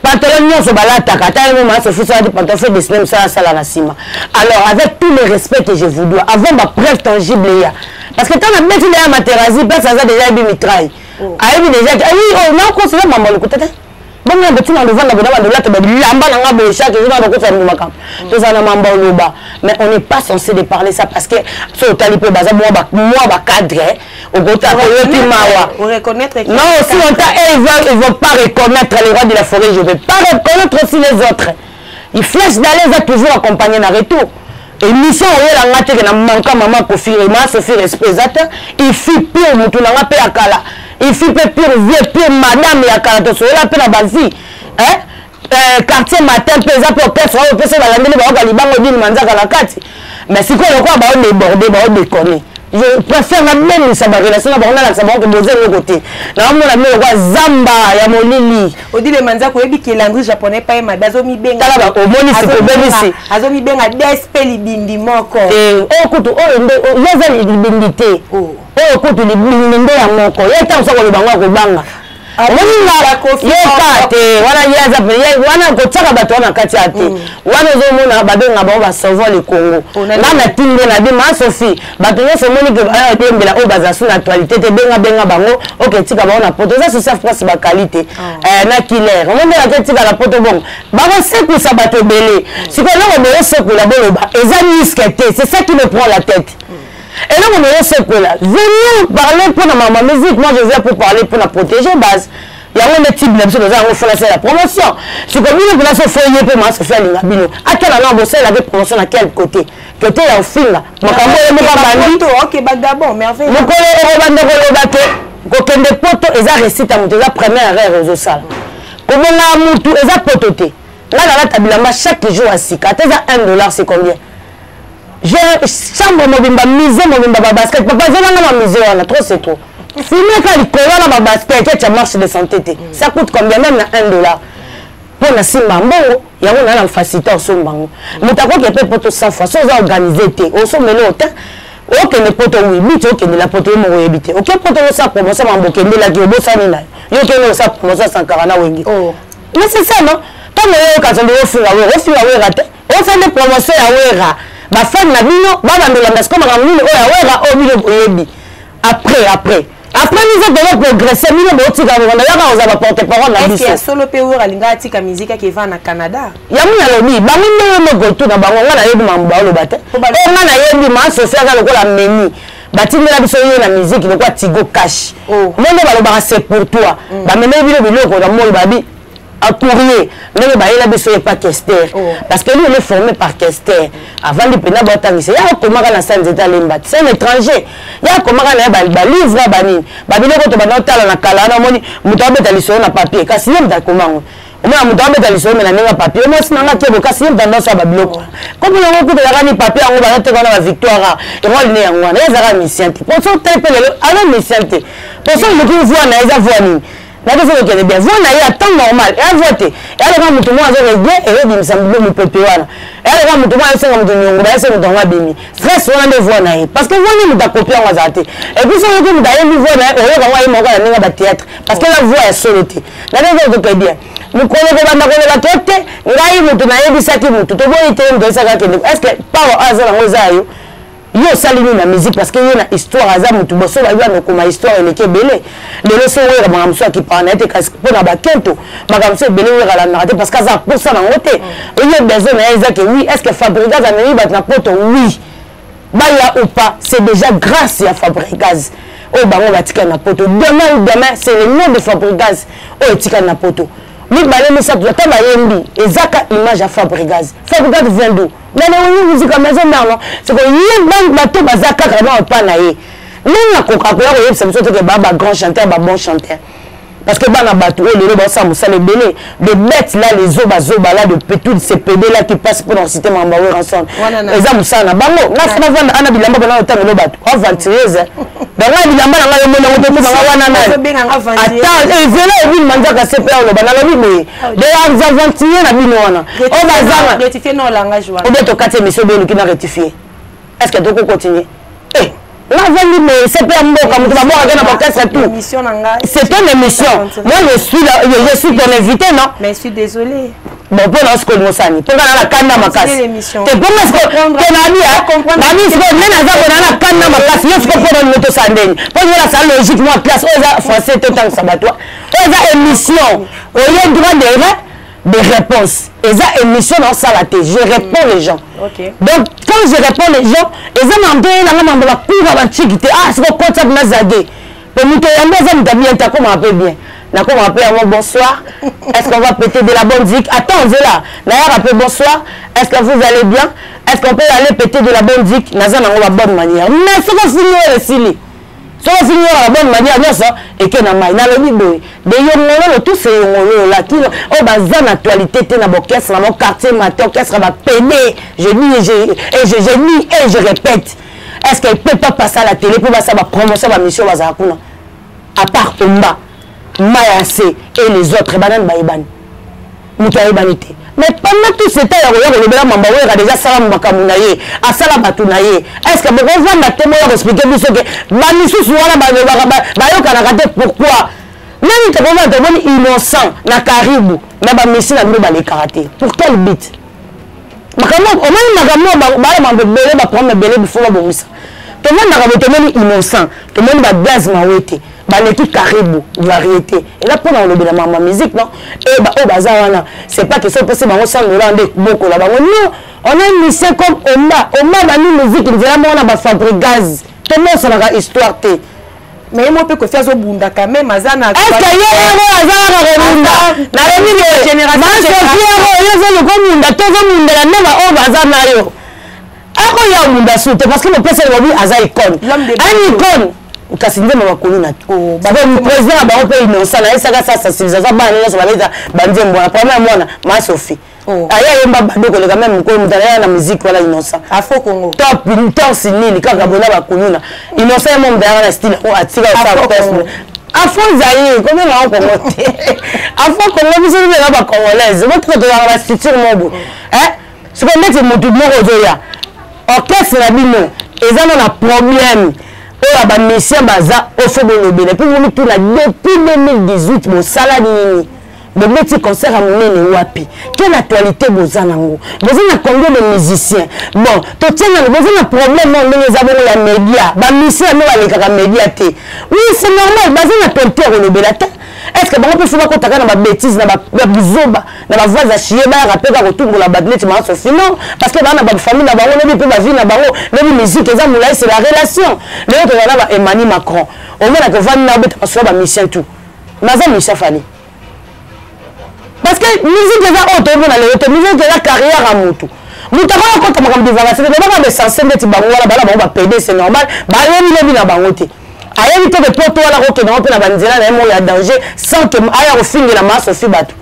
pantalon nyonso balataka ata même ma Sophie ça di pantalon fait des semaines ça sala na sima alors avec tout le respect que je vous dois avant ma preuve tangible ya parce que tant na beti na materazi parce ça déjà bi mitraille ayebi déjà oui on a considéré maman le côté bon on betu na levanda bana bana lata bilamba na ngabo chaque jour na ko fa makam to ça na mamba loba mais on n'est pas censé de parler ça parce que so talipe baza moi ba cadre au côté on reconnaître non si longtemps ils vont pas reconnaître les rois de la forêt je vais pas reconnaître aussi les autres il flèche d'aller va toujours accompagner na retour et mission on la ngate na manka maman confirmer se faire respecter il fit pire mutu na ngape akala il fit pire vieux pire madame ya kala to so la pe na bazi quartier matin pesa pour orchestre au pesa la landeli ba ka libango dini Manzaka la kati mais siko lokwa ba on déborder ba on déconner je préfère même ça ma relation na bango na ça bango boze le côté na mona melo kwa zamba ya molili odi le manza ko yebi ke landry japonais pa ma bazo mi benga tala ba omoni se ko bebisi azo mi benga DSP libindi moko o kutu o ndo yeza libindi te o kutu libindi ndo ya moko yeta usako libanga ko banga yekate wana yeza wana kotaka bato wana kati ate wana ozomona babenga bango basauvant le Congo ngana tinde na bima Sophie bato nyonso omoni ke ayebembela oyo baza na actualité te benga bango oketika bango na poto eza social france bakalite na killer omondela ketika na poto bongo bakosekusa bato ebele sikoyo eloko boyosekola boloba eza miske te c'est ça qui me prend la tête. Et là, on est ce que là. Venez parler pour ma musique. Moi, je viens pour parler pour la protéger base. Il y a un type de choses, on fait la promotion. C'est comme une place au foyer pour moi, se faire l'ingabino. À quel endroit vous savez la promotion à quel côté? Côté là au film là. Mon collègue, ok, bah d'abord, mais en fait. Mon collègue, kokende poto eza récite à monter la première erreur aux salles. Comment on a monté eza pototé. Là, tabilamba chaque jour à 6. Quand $1, c'est combien? J'ai chambre mobimba mise mobimba basket papa j'ai la mise on a trop c'est trop filmer quand il colle la basket tu marche de santé ça coûte combien même $1 pour la simba mbongo ya on a la facilité au sombango mutako qui peut poto 100 fois sans organiser té au somelo autant OK ne poto oui bit OK ne la poto mo yebité OK poto ça promotion mbokende la ki bossa ni na yo ke ça promotion 140 wengi oh mais c'est ça non tant le ka zo le ofinga raté on fait des promotions ya wera ba femme na bino ba bandela parce que ma mine oya wera o bino boyebi après nous devons progresser bino botika na ya ba porter parole na biso. Est-ce que solo pe wera linga atika musique qui va na Canada ya muna lobi ba mine no go to na bango ngana yebi mamba lo bate o ngana yebi ma Sophia ka lokola meni batindela biso yo na musique lokwa Tigo Cash monde ba lo ba c'est pour toi ba mene bino biloko na mo babi à courrier, mais il a besoin pas Kester parce que lui il est formé par Kester avant de prendre botang il y a comment la salle d'état limbat c'est un étranger il y a comment la ba livre bani ba biloko to ba notala na kala na moni mutobe taliso na papier kasi yem da comment on a mutobe taliso na na papier moi sinanga kebo kasi yem da no sa ba biloko comme on ko de la ni papier on ba te na victoire et moi il est en wana ezara mission pour ça taper le ala mission pour ça le qui voit na eza voix ni la personne qui est bien voilà il y a temps normal et voter et alors quand mutumo azo bien et dit msambo mu pepe wana et alors quand mutumo azo mutumo nyongo ba se mutumo abimi stress wana de voix na parce que voix ni mutakopia ngazate et puis ça que mudaye ni voix na oyo kwa moko na ninga ba théâtre parce que la voix est soloté la personne qui est bien mukolo ko banda ko la tete ngai mutu na yebisaki mutu to boyi te ndo saka kende est-ce que power azala ngozayo yo salini na musique parce que yo na histoire aza mutu boso ba yo na histoire eleke belé le leso wera makamso ki panete kasi pona ba kento makamso belé wera la narate parce que ça pour ça na ngote yo besoin na ezaki oui est-ce que Fabricaz ameni bat na poto oui ba ya ou pas c'est déjà grâce à Fabricaz o bango batika na poto demain c'est le nom de Fabricaz o etika na poto ni balé ça doit ta bayembi ezaka image à Fabricaz 22 mais on musique maison non c'est que y banque bateau bazaka vraiment pas naé non Coca-Cola ko c'est surtout que baba grand chanteur ba bon chanteur parce que bana bateau le ba ça musale belé de bêtes là les zoba là de tout ces PD là qui passent pour citer mamba ouais ensemble eza musana bango na fana vanda ana bilamba bana otanga le bateau aventureuse dans la bilamba na ngayo mona ngoto banga wana na attends et vela une manzaka CPA lo bana la bibe de aventuriers na bino wana on va zama rectifier non langage wana ou bien to 4e mission beno qui na rectifier est-ce que tu peux continuer la veille mais c'est pas moi comme tu vas voir avec la podcast tout c'est une émission moi je suis ton invité non mais je suis désolé bon pour nous que nous sani pour la kanda makasi c'est pour nous que ton ami c'est que même à ça on a kanda makasi je peux pour nous to sandeni pour la ça logiquement place aux français tout temps ça va toi aux émission au lieu droit des réponses et ça émission dans ça la télé je réponds les gens donc quand je réponds les gens ils ont demandé la cour à l'antiquité ah c'est quoi contact na zagé pour nous que maison d'habiller ta comment appelle bien na comment appeler un bonsoir est-ce qu'on va péter de la bonne zik attends là d'ailleurs appelle bonsoir est-ce que vous allez bien est-ce qu'on peut aller péter de la bonne zik na ça na la bonne manière mais c'est quoi finir le sili so finir la bonne manière bien ça et que na mai na le bibo de yongolo tout c'est yongolo là qui oh bazan actualité té na bokès na mon quartier matin orchestre va péner je dis et je nie et je répète est-ce qu'elle peut pas passer à la télé pour passer la promotion de la mission Bazakuna? À part Omba, Mayase et les autres, Banan Baïban. Mouta Ibanité. Mais pendant tout ce temps, il y a déjà Salam Bakamounaye, Asala Batounaye. Est-ce que vous voyez ma témoin expliquer que Banisou Souana Bayo pourquoi? Même si tu es innocent, na Caribou, mais tu es innocent dans le karaté. Pour quel but? Tout le monde est innocent, tout le monde est base mawete, l'équipe Caribou, variété. Et là, pour la musique, non? Et c'est pas que ça peut se faire beaucoup là-bas. Non, on a une mission comme Oma. Oma a une musique, il dit là, on a fabriqué gaz. Tout le monde s'en a histoire. Mais moi, je peux faire ça bunda quand même. Est-ce qu'il y a un parce que le président a icône. Un icône. Kasinde mama koluna to ba président ba ope innocent na esaka sasa siliza za bana na sobaleza banze mbona premier mwana ma Sophie aya yemba badoko le quand même ko mutala na musique wala innocent afo Congo top intense nini kaka bona ba koluna innocent mo mdara na style o atika sa personne afo zaye comment na Congo afo Congo biso na ba congolaise votre de la structure mobo ce qu'on met c'est motu moko zoya orchestre na bino ezana na problème. Et la mission baza au fond de l'obéle. Puis vous tout là depuis 2018 mon salade le métier concert à mon nez wapi. Quelle actualité vous en avez? Vous avez combien de musiciens? Bon, tout tient vous avez un problème non les avons la média. Ba mission nous les média té. Oui, c'est normal, basé na tonter au l'obéle. Est-ce que on peut faire quand on a bêtise na ba bizoba na ba voix à chier ba rappel ka retour la badlette ma Sophie non parce que dans ba famille na ba on ne peut pas vivre na ba on musique ça moulay c'est la relation les autres là ba Emmanuel Macron au moins que va na bête sur ba mission tout maza Michel Fani parce que musique déjà auto na le auto musique déjà carrière à mutu mutu ba ko comme divana c'est pas ba censé mettre ba wala ba PD c'est normal ba yemi le na ba ngote a évité de porter la route dans la banzela na mo ya danger sans que aya refinge la masse aussi bateau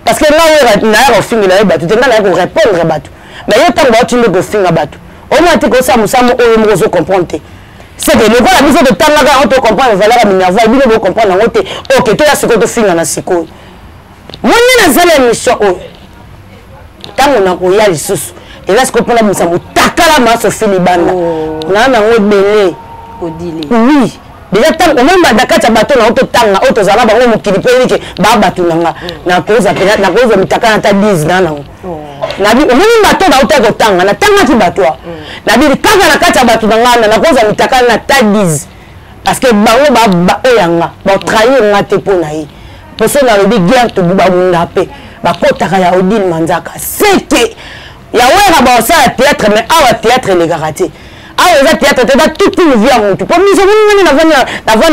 parce que là na refinge la bateau tu n'as pas répondre bateau mais il tant ba tu ne peux finga bateau au moins tu que ça musamo o mo comprendre c'est que le voilà mise de temps là on te comprendre valeur à minerva il veut comprendre en côté OK toi ce que tu finga na siko moi na zala mission o tango na ko ya lisusu et là ce que pour la musamo takala masse filibana na na ngobele oui déjà tant on même Dakar ta bateau na auto tanga auto zala ba mo kilipeli ke ba batu nanga na koza pena na koza mitaka na ta 10 na na bi on même bateau na auto ko tanga na tanga ti bateau na bi kanga na kata bateau nanga na koza mitaka na ta 10 parce que bango ba oyanga ba trahir ngate pona yi poso na lobi guerre to buba munda pe ba kotaka ya Odile Manzaka c'est que ya wera ba ça théâtre mais awa théâtre les garanties. Ah, les théâtres, tu as toute une vie à Moutou. Pour nous, nous avons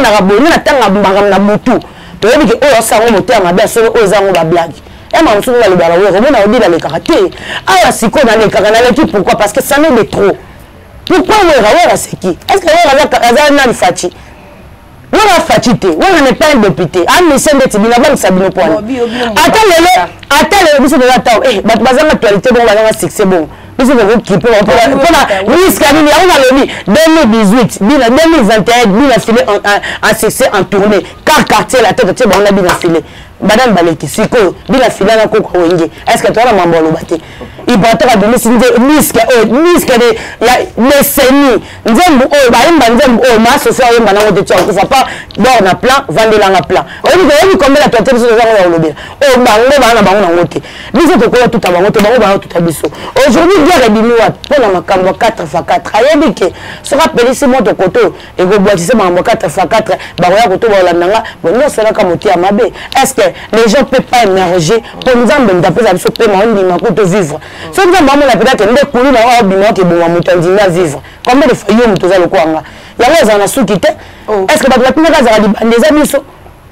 la rabonne, nous avons la Moutou. Tu as dit que oh, ça va monter à ma belle soeur, aux amours, la blague. Et ma soeur, elle va le on a dit dans les karatés. Ah, si qu'on a les karatés, pourquoi? Parce que ça n'est trop. Pourquoi on est c'est qui? Est-ce que on a un Fati? On a Fatité, on n'est pas un député. Ah, mais c'est un député, il n'a pas de Sabino Point. Attends, le monsieur de la table. Eh, bah, tu vas l'actualité, bon, c'est bon. Nous avons qui peut on risque à nous on a le 2018 2021 nous a filé en succès en tournée car quartier la tête on a bien filé madame Baleki siko bien filé na koko wenge est-ce que toi la mambolo baté il portera de risque de ya meseni nzembu o ba imba nzembu o ma so so imba na wote twa ko pas bord na plan vendre la plan on dit combien la tête sur les gens o bango ba na bango na wote nous to ko tout à bango to bango ba tout à biso aujourd'hui guerre binoa pour la makambo 4x4 ayebi ke sera pelisi moto koto et go boitise makambo 4x4 ba ya koto ba landanga bon non sera comme ti amabe est-ce que les gens peuvent pas émerger pour nous embêter d'après ça se peut ma ndima ko to vivre so nous maman la peut-être ndé kulu na wa binoa ke bon moto ndima vivre combien de fois yo moto za lokwanga ya waza na sukite est-ce que ba tu na za di bandeza biso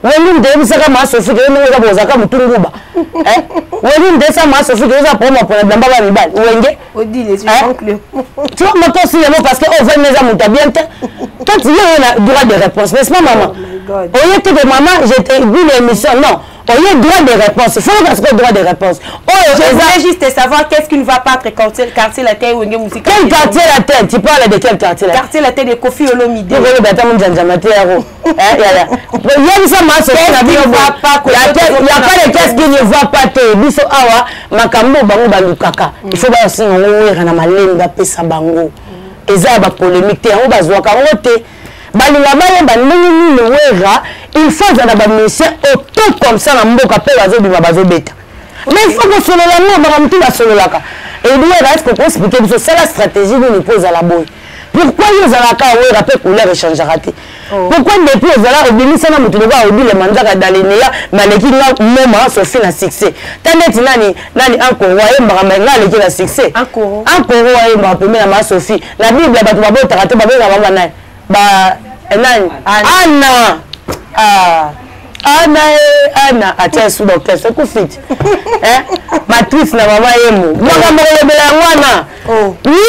wenu ndé saka ma Sophie ke no za boza ka mutunguba wenu ndé sa ma Sophie ke za promo pour la mbaba mibali wenge Odile je oncle tu vois maintenant si parce que on veut mes amis t'as bien quand il y a droit de réponse n'est-ce pas maman au lieu que de maman j'étais vu l'émission non Il y a droit de réponse. Il faut parce que droit de réponse. Je voulais juste savoir qu'est-ce qui ne va pas entre quartier la tête ou une musique. Quel quartier la tête? Tu parles de quel quartier la tête? Quartier la tête de Kofi Olomide. Il y a pas de qu'est-ce qui ne va pas te. Biso awa makambo bango balukaka. Il faut ba singa ngwera na malenga pesa bango. Eza ba polémique te on bazwaka ngote. Balinga bayeba ndenge nini wera il faut za na ba mission auto comme ça na mboka pe bazobima bazobeta. Mais il faut que solo la ngo ba mtu ba solo laka. Et bien là est-ce qu'on peut expliquer que c'est la stratégie nous pose à la boy. Pourquoi ils ont la cas wera pe couleur échange raté? Pourquoi depuis ils ont obéi ça na mutu ba obéi le manzaka dalinéa maleki nga moment Sophie na succès. Taneti nani encore waye mbanga ngaleki na succès. Encore waye mbanga pe na Sophie. La Bible ba tu ba bota raté ba ba mama nai. Ba nani Anna Anna atia sous docteur c'est coup fit matrice na mama yemo mwanga mbolebela ngwana oui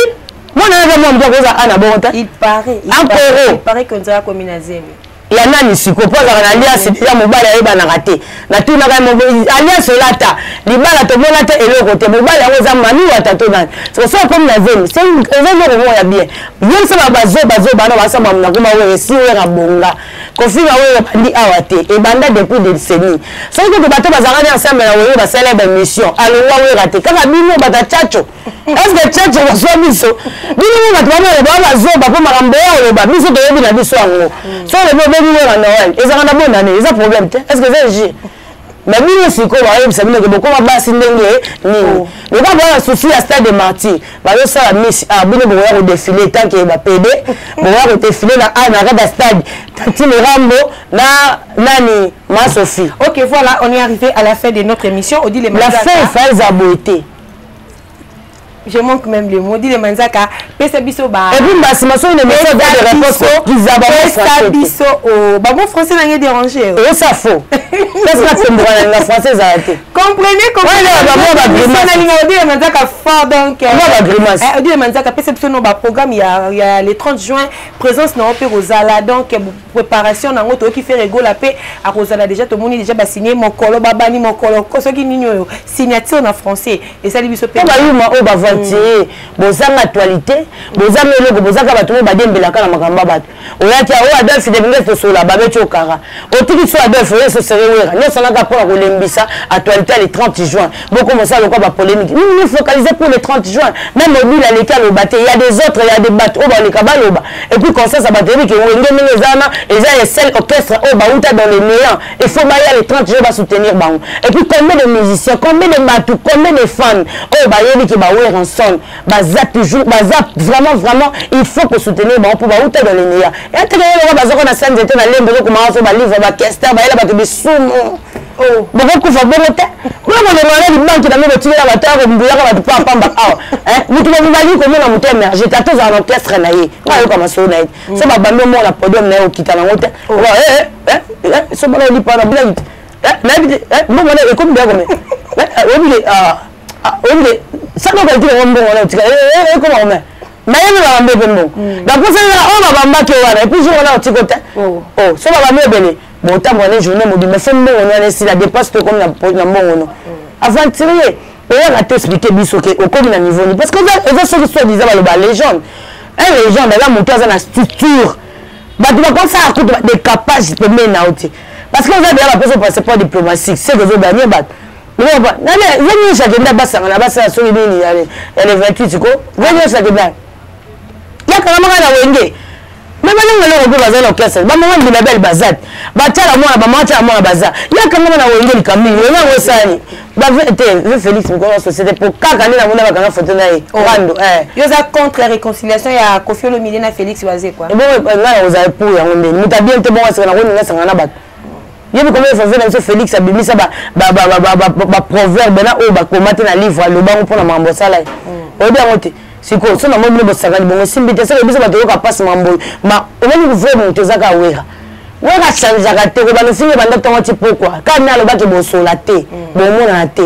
moi na mama mdogo za Anna bonta il paraît qu'on dirait comme une zemi ya nani sikopoza na alias ya mobala yeba na raté na tuna ka alias lata libala to mona te eloko te mobala yango za mani wa tato nani c'est ça comme la zemi c'est un zemi ya bien yem ça bazo bana basa mamna kuma we si we rabonga kofika we bandi awate e banda depuis des décennies so que bato bazanga ensemble na we ba célèbre mission alonga we raté kaka bino bata chacho est-ce que chacho wa so biso bino bato ba bazo ba po makambo ya ba biso to yebi na biso ango so le Noël, ils ont un bon année, ils ont un problème. Est-ce que c'est un mais nous aussi, quand on a beaucoup de bases, nous avons un souci à stade de martyr. Nous avons un défilé tant qu'il y a PD, nous avons un défilé à stade. Tantine Rambo, Nani, ma Sophie. Ok, voilà, on est arrivé à la fin de notre émission. La fin, il faut aboutir. Je manque même les mots. Dit les manzaka, pesa biso ba. Et puis c'est ma soeur une méthode de réponse qu'ils abordent pesa biso oh, bah mon français n'a rien dérangé. Oh ça faux. Qu'est-ce que c'est pour la française arrêté. Comprenez comment on dit les manzaka fort donc. On va grimace. On dit les manzaka pesa biso no ba programme il y a le 30 juin présence na opé Rosala donc préparation na ngoto qui fait rigolo la paix à Rosala déjà tout le monde déjà ba signé mon colo babani mon colo ko so ki nino signature en français et ça biso pe. Bozanga actualité bozanga eloko bozanga bato badembelaka na makamba bato oyaki o Adolphe de Binges to sola babeti okara otiki so Adolphe yeso serewera nyonso naka pona kolembisa actualité le 30 juin beaucoup monsa lokwa ba polémique nous focaliser pour le 30 juin même mobile à l'école au baté il y a des autres il y a des bateaux au baleka baloba et puis comme ça batéri que wenge mengezana et ça est seul orchestre au baouta dans les néants il faut bailler le 30 juin va soutenir bango et puis combien de musiciens combien de bateaux combien de fans oh bayebi ki bawer ensemble baza toujours baza vraiment il faut que soutenir bango pour baouta dans les néants et après le baza ko na scène était na lembe ko commencer ba livre ba orchestre ba yela bato bisumu oh bako kufa bonota kwa mo le mala di banki na mebo tira bataro mbuyaka bato pa pamba awa mutu ba mbali ko mona mutu émerger tato za orchestre na ye ngayo kama so na so ba bando mo na podium na yo kitana ngote so ba li pa na blague na bi mo mo na ko mbya ko me obile obile ça ko ba tira ngombo na tika ko ba me mais il va me bon donc ça on va bamba ke wana et puis je on a tikota oh so ba me bele bon temps on est journée mobile mais c'est bon on a laissé la dépasse comme na bon avant tirer on a t'expliquer biso ke au comme na niveau parce que ça ceux qui sont disant la légende un légende là monter dans la structure bah tu vas comme ça à des capacités de mener out parce que vous avez la personne passer par diplomatique c'est que vous gagnez bat non venez chaque fois basa na basa so nini elle est 28 ko venez chaque fois ya kana maka na wenge même les gens qui bazar l'orchestre ba mama mbila belle bazat ba tala mwana ba mata mwana bazar ya kana na wenge likambi na wosani ba vete Félix Mkono société pour kaka ni na mona ba kana photo na ye rando yoza contre réconciliation ya Kofi Olomide na Félix Waze quoi bon là vous avez pour ya ngombe muta bien te bon ça na ngoni ngasa na bat yebi comment il faut faire monsieur Félix abimisa ba proverbe na o ba komate na livre lo bango pona mambo sala obi amote siko so na mo bo sakali bongo simbite ça biso ba to ka passe mambo ma o moni ku vraiment tezaka wera change ka te ko ba no singe banda tongo ti pourquoi kana lo ba ke bo sola te bo mona te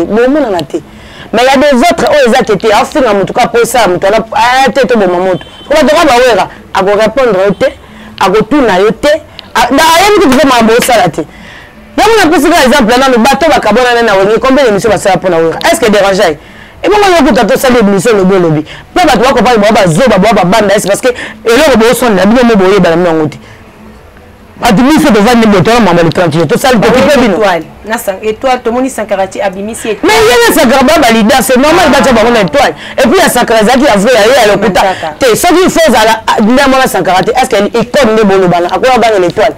mais il y a des autres oh ils étaient à faire en tout cas pour ça muto na te to bo mamoto ko ba to ka ba wera a go répondre te a go tuna yo te na ayemi ki vraiment bo sala te on a pris par exemple dans le bateau bakabona na wenge combien d'émissions basala pour na wera est-ce que dérangeait et bon on a tout ça les émissions le lobby pas ba toi ko ba zoba ba banda c'est parce que eloko bo son na bino mo boye ba na ngoti Abimisi devant les moutons, maman le 38. Tout ça, le petit peu étoile. Étoile, tout le monde est Sankarati, Abimisi étoile. Mais il y a un Sankaraba validé, c'est normal de battre une étoile. Et puis il y a Sankarati qui a vrai à l'hôpital. Ce qu'il faut à la Sankarati, est-ce qu'elle est comme les bolobana? À quoi on l'étoile?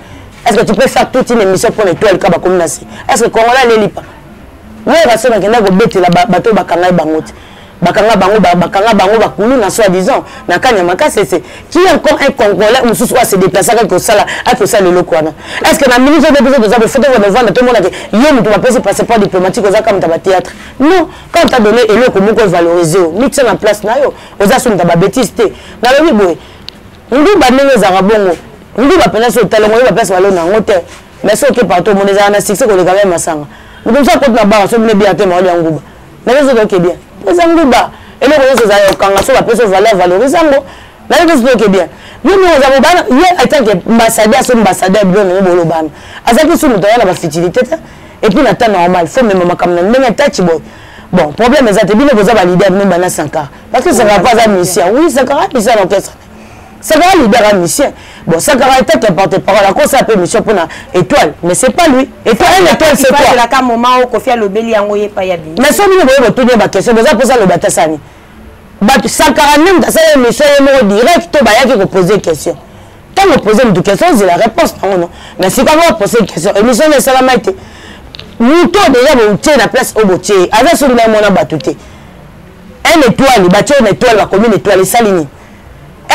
Est-ce que tu peux faire toute une émission pour l'étoile comme comme Nassi? Est-ce que Congolais ne lit pas? Oui, parce que nous avons bêté la bateau Bakanga Bangote. Bakanga bango bakulu na soi-disant na kanya makase c'est qui encore un Congolais ou sous soit se déplacer avec ça là avec ça le loko est-ce que la ministre de besoin de ça faut de vendre tout le monde que yé nous pas passer passeport diplomatique aux comme ta théâtre non quand tu as donné et loko moko valoriser mixer en place na yo aux asun ta bêtise té na lobi boy ndu ba ndenge za rabongo ndu ba pena so talo mo ba pesa walo na ngote mais so que partout mon ezana succès ko le quand même masanga nous ça contre la barre so bien bien té ma ya nguba na les autres bien Zanguba et le reste ça quand la so personne valeur valorisando la chose que bien nous nous avons bana il est ambassadeur bien no bolobana azaki sous mutaya na facilité et puis na temps normal faut même makam na ndenge touch boy bon problème ezate bino boza ba leader no bana Sankara parce que ça va pas à mission oui Sankara mission l'orchestre Sankara leader à mission bon Sankara était qui porte-parole à cause ça peut mission pour na étoile mais c'est pas lui étoile c'est quoi c'est la moment où Kofi Lobeli yangoye pa ya bi mais ça nous voyons tout ba question besoin pour ça le batasani but Sankara même dans cette émission est direct to ba yaki ko poser question quand on pose une question c'est la réponse non mais si quand on pose une question émission de salamité nous to déjà bon tirer la place au botier avec ce là mona batuté un étoile bâtir une étoile la commune étoile salini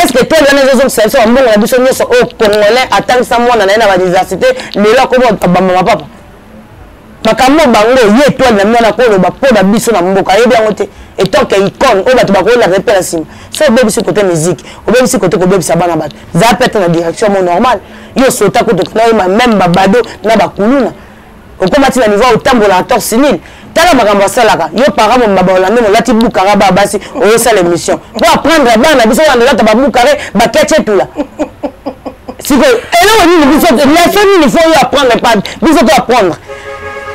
est-ce que toi les autres c'est un bon la biso nyso au Congolais attend ça moi na na université les là comme bamba papa makambo bango ye étoile na mona ko lo ba po da biso na mboka yebi yangote et tant que icône o batu ba ko la repère sim so bebi si côté musique o bebi si côté ko bebi sabana bat za peut-être na direction mon normal yo sota ko to na même babado na bakuluna o komati na niveau au tambola torsinil tala makambo salaka yo para mo mabolande mo lati bukara ba basi o ça l'émission pour apprendre bana biso na lata ba bukare ba ketche tout là si ko et là on dit biso la famille il faut apprendre pas biso to apprendre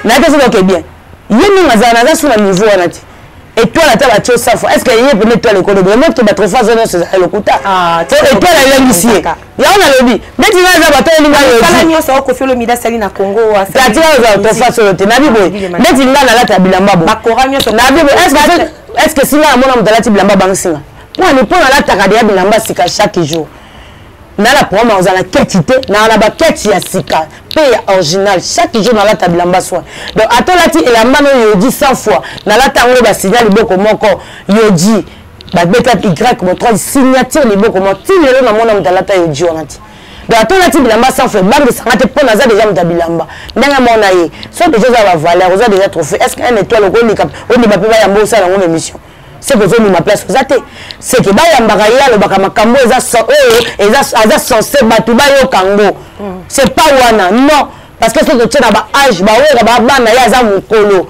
na que c'est ok bien yemi mazana za sur le niveau anati et toi la table tu ça est-ce que yé peut mettre le code de mettre ba trois fois c'est le kuta ah et toi la ici ya on a le dit mais tu vas za bato ni ngalo kala nyoso ko fio le mida sali na Congo wa ça tu vas trois fois sur le te na bibo mais tu ngana la tabilamba bo bakora nyoso na bibo est-ce que singa mona mtalati bilamba bangsinga pour ne prendre la takadi bilamba sika chaque jour na la promo on a la quantité na la baquette ya sika paye original chaque jour na la tabilamba soin donc atolati et la mano yo dit 100 fois na la tango ba signal liboko moko yo dit ba beta y comme 3 signature liboko moko ti lelo na mona mtalata yo dit onati donc atolati bilamba 100 fois bande sangate pour na za déjà mtabilamba ndanga mona ye so déjà za ba valeur oza déjà trophée est-ce qu'un étoile ko ni cap on ni ba pe ba ya mbosa na ngone émission c'est que je ma place vous êtes c'est que ba ya mbakaya le bakama kambo eza eza censé batu ba yo kango c'est pas wana non parce que ce que tu na ba âge ba wera ba bana ya za mukolo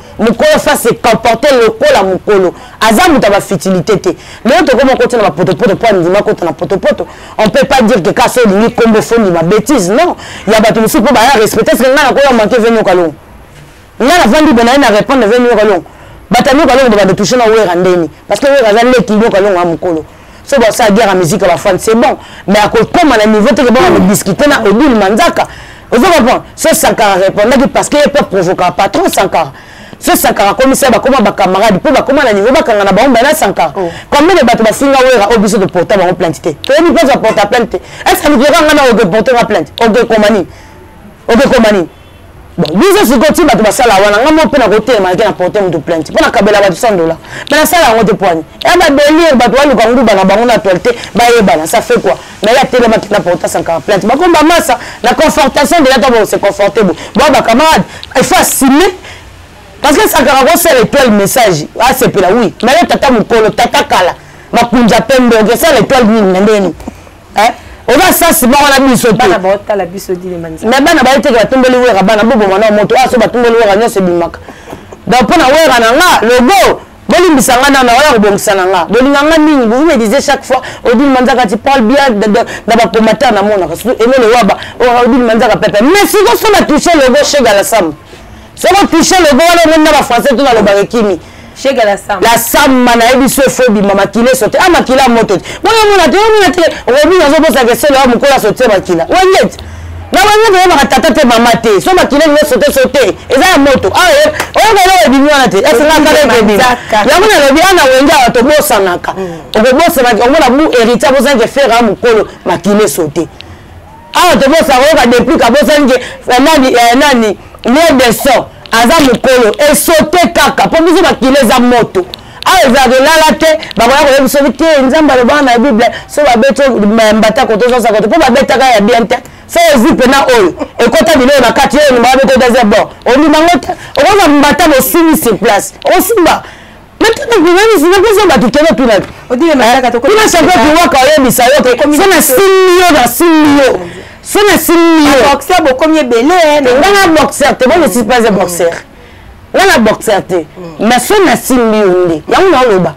fa se comporter le kola mukolo aza muta ba fertilité te le autre comment continuer ba poto pour ndima ko na poto on peut pas dire que kaso ni kombo foni ma bêtise non il y a batu musu ko ba respecter ce que na ko manquer venir kalon na vandi bena na répondre venir kalon batami kalon de toucher na wera ndeni parce que wera za leki yo kalon a mukolo so ba ça guerre à musique ba fan c'est bon mais à cause comme à niveau te bon on discuter na odul manzaka vous comprenez ce Sankara répondait parce qu'il peut provoquer patron Sankara ce Sankara commissaire ba comment ba camarade pour ba comment na niveau ba kanga na ba on na Sankara combien de bateau ba finga wera obiso de porter ba plainte te to ni pas porter plainte est-ce que nous devons ngana au porter plainte au komani bon biso sikoti bato basala wana ngamo pe na côté marqué na porter de plainte pour na kabela ba $100 mais na sala ngote poani et ba délire bato walu kangu bana bango na actualité ba yebana ça fait quoi mais ya télé makina porter 50 plainte ba komba massa la confortation de la table c'est confortable bon ba camarade il faut assumer parce que ça garant c'est l'étoile message ah c'est là oui mais là tata mukolo tata kala makunja pembe que ça l'étoile ni ndeni hein on va ça c'est bon on a mis sur bana bota la biso di manza mais bana ba été que tombeli wera bana bobo mana moto aso ba tombeli wera nyo se bimaka donc pour na wera na nga logo bolimbisa nga nana wala kobongisa na nga bolinganga mingi vous me disiez chaque fois Odile Manzaka tu parles bien dans ba commentaire na mona surtout Emile Waba Odile Manzaka pepe mais si on va toucher le gauche chez Galasam si on va toucher le gauche wala on va français tout dans le barekimi chez Galasam la sam mana ebi so fobi mama kile sauter ah makila moto moi mona te obi nazo posa que c'est là mukola sauter makila wanyet na wanyet ba tata te mama te so makila ne sauter eza moto ah on va binyana te est-ce nga ngale bebi ya mona le bien na wenga to bosanaka obobosa na on mona mu héritier bosa que faire à mukolo makile sauter ah to bosa ko depuis ka bosa nge nani ne descend aza mukolo et sauter kaka po biso makile za moto ah ezalala te bakoya koyebi so te nzamba le bana na bible so babeto mbata koto so sa koto po babeta ka ya bien te so ezipe na oyo ekota biloko na kati oyo babeto deuxième bon oni mangote okoza mbata bo simi sur place osimba maintenant ngani sima kozo batukelo tuna Odile Manzaka to ko kuna champion tu waka oyebi sa yote so na 6 millions na 6 millions so na 6 millions boxeur bo combien belé ngana boxeur te bon je suis pas un boxeur ngana boxeur te mais so na 6 millions nde yango na loba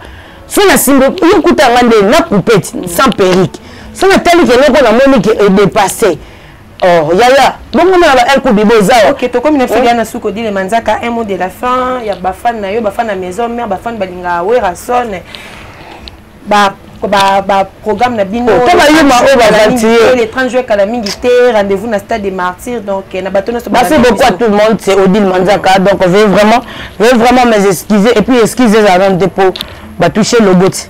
so na 6 millions yokuta ngande na coupette sans perruque so na tali ke loko na moni ke est dépassé oh yaya bongo na ba elko biboza OK to comme une fille na suko Odile Manzaka un mot de la fin ya ba fan na yo ba fan na maison mère ba fan balinga wera son ba programme na bino les 30 jours kala mingi te rendez-vous na stade des martyrs donc na batono so merci beaucoup à tout le monde c'est Odile Manzaka donc je veux vraiment m'excuser et puis excuser avant de pour toucher le bout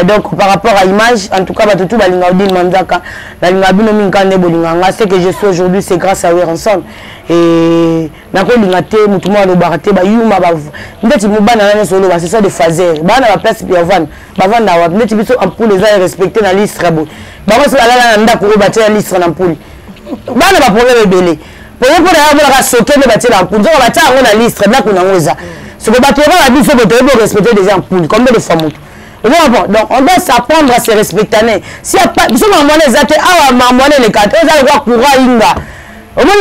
donc par rapport à l'image en tout cas tout balinga Odile Manzaka balinga bino minkane bolinga ce que je suis aujourd'hui c'est grâce à Weranson et nako lingate mutumo lo barate ba yuma ba ndeti mubana na solo ba c'est ça de fazer bana ba place bien bavanda wa ndeti biso ampoule les a respecter na liste rabo ba ko ala na ndako ba tia liste na ampoule bana ba problème belé pour ya bola soke ne ba tia ampoule zo ba tia ngo na liste ndako na ngoza ce que ba tia ba biso ko to respecter des ampoules combien de fois mutu donc on doit s'apprendre à se respecter si pas biso maman les ate awa maman les quatre za ko courant inga au moins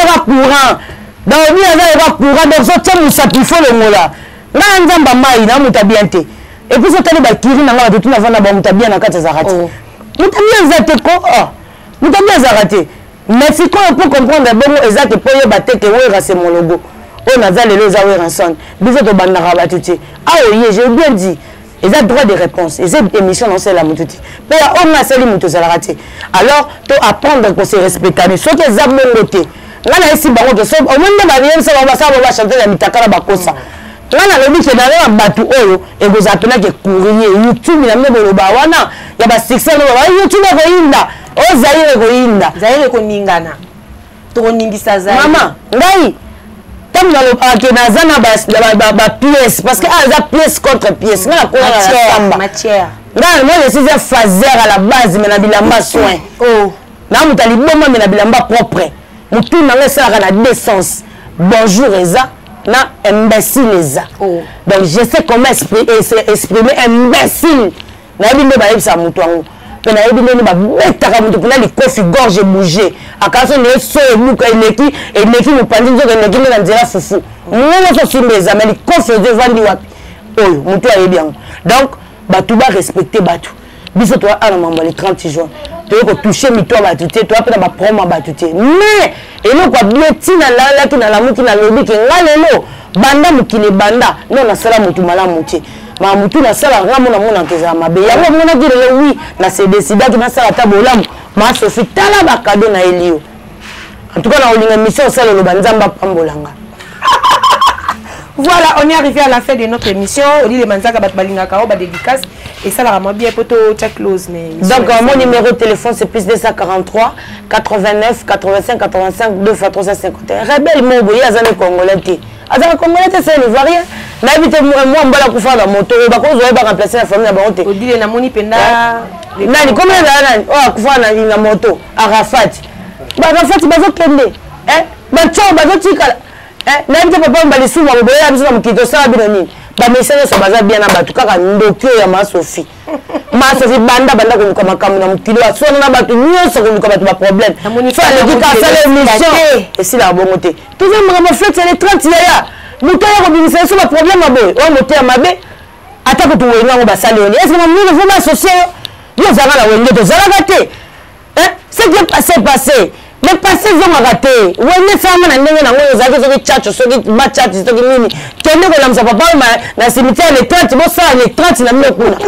on a courant dans le bien on courant donc ça tient nous sacrifier le mot là na nzamba mai na mutabiente et puis ça tali ba kiri na ngala tout na vana ba mutabia na kata za raté mutabia za te ko mutabia za raté mais si qu'on peut comprendre bon exact pour y battre que ouais c'est mon logo on a zalé les awer ensemble biso to bandara batuti ah oui j'ai bien dit ils ont droit de réponse ils ont émission dans celle là mututi pour on a celle mutu za raté alors to apprendre qu'on se respecter mais ce que za mongote ngana esi bango to so au moins ba bien ça va ça va chanter la mitakala bakosa ngana lobi ke na batu oyo e goza pena ke courrier YouTube na mebo ba wana ya ba 600 ba YouTube ko inda o zaire ko ningana to ningisa zaire mama ngai tam na lo ke na zana ba pièce parce que za pièce contre pièce na ko na matière ngana moi je suis un fazer à la base mais na bilamba soin na mutali bomba mais na bilamba propre mutu na ngesa na décence bonjour eza na imbécile eza donc je sais comment exprimer imbécile na binde ba yebisa mutu ango pe na binde ba betaka mutu pona likofi gorge bouger akaso ne so emuka eleki mupandi nzoka eleki na nzela fufu mwana so simbeza mais likofi de vandi wapi oyo mutu ayebi yango donc batu ba respecter batu biso to ana mambo les 30 jours to ko toucher mito batu te to apena ba promo batu te mais elo kwa bieti na la ki na lamuki na lobi ke ngalelo banda mukile banda non na sala mutu malamu te ma mutu na sala ngamo na mona teza mabe yango mona dire oui na se décider ki na sala tabolamu ma sofi tala ba cadeau na elio en tout cas na olinga mission sala lo banzamba pambolanga. Voilà, on est arrivé à la fin de notre émission. Odile Manzaka Batbalingaka, ba dédicace et ça la rend bien poto check close. Donc mon numéro de téléphone c'est plus 243 89 85 85 2 fois 351. Rebelle Mobo, il y a des Congolais. Azana Congolais c'est un Ivoirien. N'habite moi mbala kufa la moto ba ko zo ba remplacer la famille na bango. Odile na moni penda. Nani comment nani? Oh kufa na moto Arafat. Ba Arafat bazo kende. Ba tcho bazo tikala. N'importe papa mbalisu wa boya biso na mukito sala bino nini ba message so baza bien na batu kaka ndokyo ya ma Sophie banda ko kama kama na mukilo asona na batu nyoso ko batu ba problème fa le dika sala émission et si la bongote toujours me reflète les 30 ya muto ya ko bimisa so ba problème aboy o moto ya mabe ata kutu wenga ngo basali wenge. Est-ce que maman ne faut pas associer yo zanga la wenge to zala gâté. Hein? Ce qui est passé. Le passé ils ont raté. Wenge sama na ndenge na ngo zaki soki chacho soki ba chacho soki nini. Kende ko lamsa papa na cimetière les 30 bo ça les 30 na mino kuna. Tu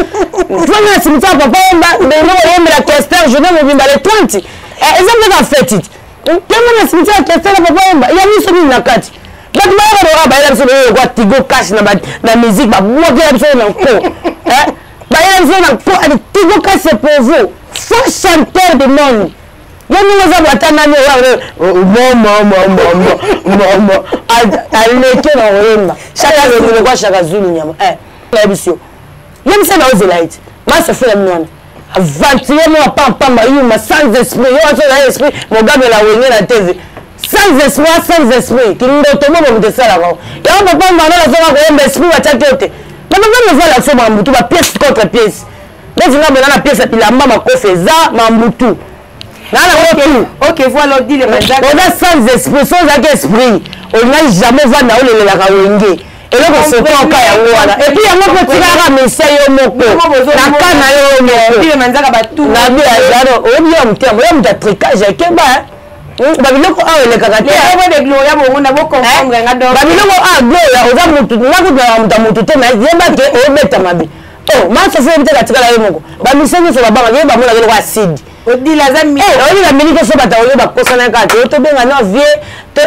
vois na cimetière papa mba no yembe la Kester je ne mobimba les 30. Ils ont déjà fait it. Kende na cimetière Kester papa mba ya miso ni nakati. But moi, ba yela biso ko Tigo Cash na musique ba bloquer biso na ko. Hein? Ba yela biso na ko Tigo Cash c'est pour vous. Faut chanteur de monde. Yo nous avons attendu aleke na wema. Chaka le kwa chaka zulu nyama. La biso. Yem ça na ozelaite. Ma se fait la mienne. Aventurer moi pamba yuma sans esprit. Yo so na esprit mon gars de la wenge na teze. Sans esprit, qui nous tombe de ça là-bas. Et on peut pas demander la zone à l'esprit à tchakote. Mais on va la somme en boutou, pièce contre pièce. Mais on a la pièce et puis la maman confesa, mamoutou. Ok, voilà, dit le mandat. On a sans esprit, sans esprit. On n'a jamais vu na ole la kawenge. Et là on se prend encore ya. Et puis on peut tirer à monsieur yo moko. Na kana yo moko. Dit le mandat ba tout. Na bi azaro, o bi on terme, on da tricage keba. Babiloko a le kakate ya de gloria bo na bo comprendre nga do babiloko a gloria oza mutu na mutu te na yeba ke o beta mabi oh ma so fe mte katika la yemoko ba miseni so babanga yeba mona ke ko acid odila za mi o la minike so bata o ba kosa na kate o to benga na vie to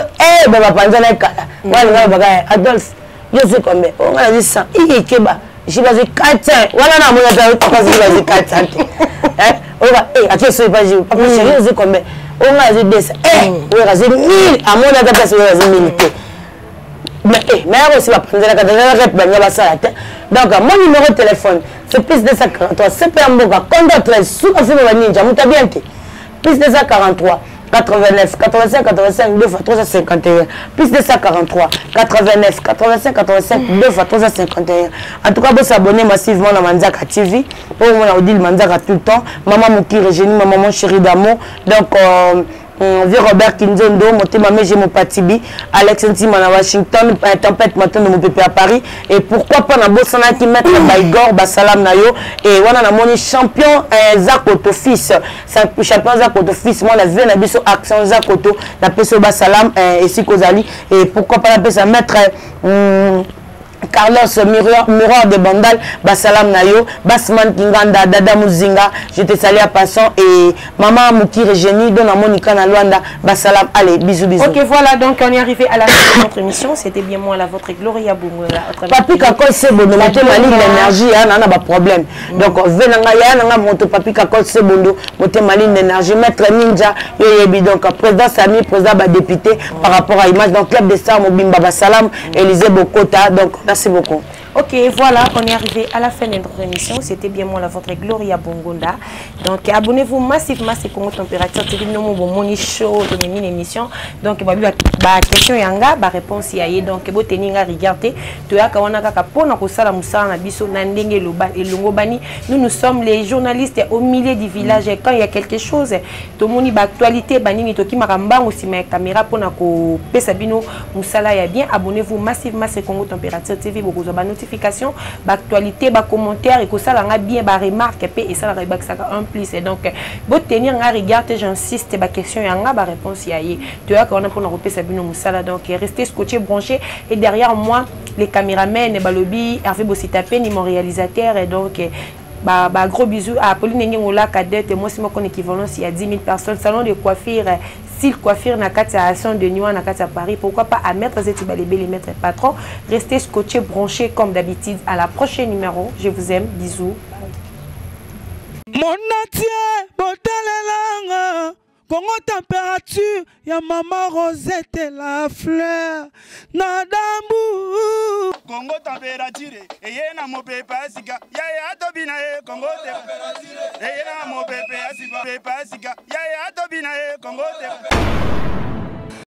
ba panza na kala wala nga baga Adolphe yo se kombe o nga di sa ikeba jibazi 4 wala na mona ta ko jibazi 4 o ba ati so pas ji pas sérieux yo se kombe on a dit des on a dit 1000 à mon avis parce que c'est 1000 mais aussi va prendre la carte donc mon numéro de téléphone c'est plus 243 c'est pas un bon compte 13 sous le ninja muta bien plus 243 89 85 85 2 fois 351 plus 243 89 85 85 2 fois 351 en tout cas vous s'abonner massivement à Manzaka TV pour moi Odile Manzaka tout le temps maman Moukire Génie maman mon chéri d'amour donc vieux Robert Kinzondo Motema Meje Mopatibi Alex Ntima à Washington tempête matin de mon pépé à Paris et pourquoi pas na Bossana qui mettre Baigor Basalam Nayo et wana na moni champion Zakoto fils champion Zakoto fils moi la vie na biso action Zakoto na peso Basalam et si Kozali et pourquoi pas la pesa mettre Carlos Miroir de Bandal Basalam Nayo Basman Kinganda Dada Muzinga je te salue à passant et maman Moukire Génie Dona Monica na Luanda Basalam allez bisous bisous. Ok voilà donc on est arrivé à la fin de notre émission c'était bien moi la votre Gloria Bongola Papi Kakol c'est bon de monter ma ligne d'énergie hein on a pas problème donc venanga ya nanga monter Papi Kakol c'est bon monter ma ligne d'énergie maître ninja yebi donc président Sami président ba député par rapport à image donc club de star Mobimba Basalam Élisée Bokota donc merci beaucoup. Ok, voilà, on est arrivé à la fin de notre émission. C'était bien moi, la votre Gloria Bongonda. Donc, abonnez-vous massivement, c'est Congo Température TV. Nous avons moni show de une émission. Donc, question yanga, réponse yaye. Donc, vous tenez à regarder. Tu as kawana kakapona kusala musala na biso nandenge loba et longobani. Nous sommes les journalistes au milieu du village. Quand il y a quelque chose, tout le monde actualité, banini toki maramba aussi ma caméra pour na ko pesabino musala ya bien. Abonnez-vous massivement, c'est Congo Température TV. Beaucoup de notification, actualité, commentaire et que ça l'a bien, remarque et ça la un plus et donc vous tenir à regarder, j'insiste, question et en réponse yaye. Tu vois qu'on a pour nous repérer Sabino Moussala donc restez scotché branché et derrière moi les caméramans, Balobi, Hervé Bossitapé, mon réalisateur et donc gros bisous à Pauline Ngola Cadette et moi c'est mon équivalence il y a 10 000 personnes salon de coiffure style coiffure na Action de Nuit na Paris pourquoi pas à mettre les maîtres patrons restez scotché branché comme d'habitude à la prochaine numéro je vous aime bisous mon natie botalelanga Congo température ya maman Rosette la fleur Nadambu Congo température et na mo pepa sika ya tobina Congo température et na mo pepa sika ya tobina Congo température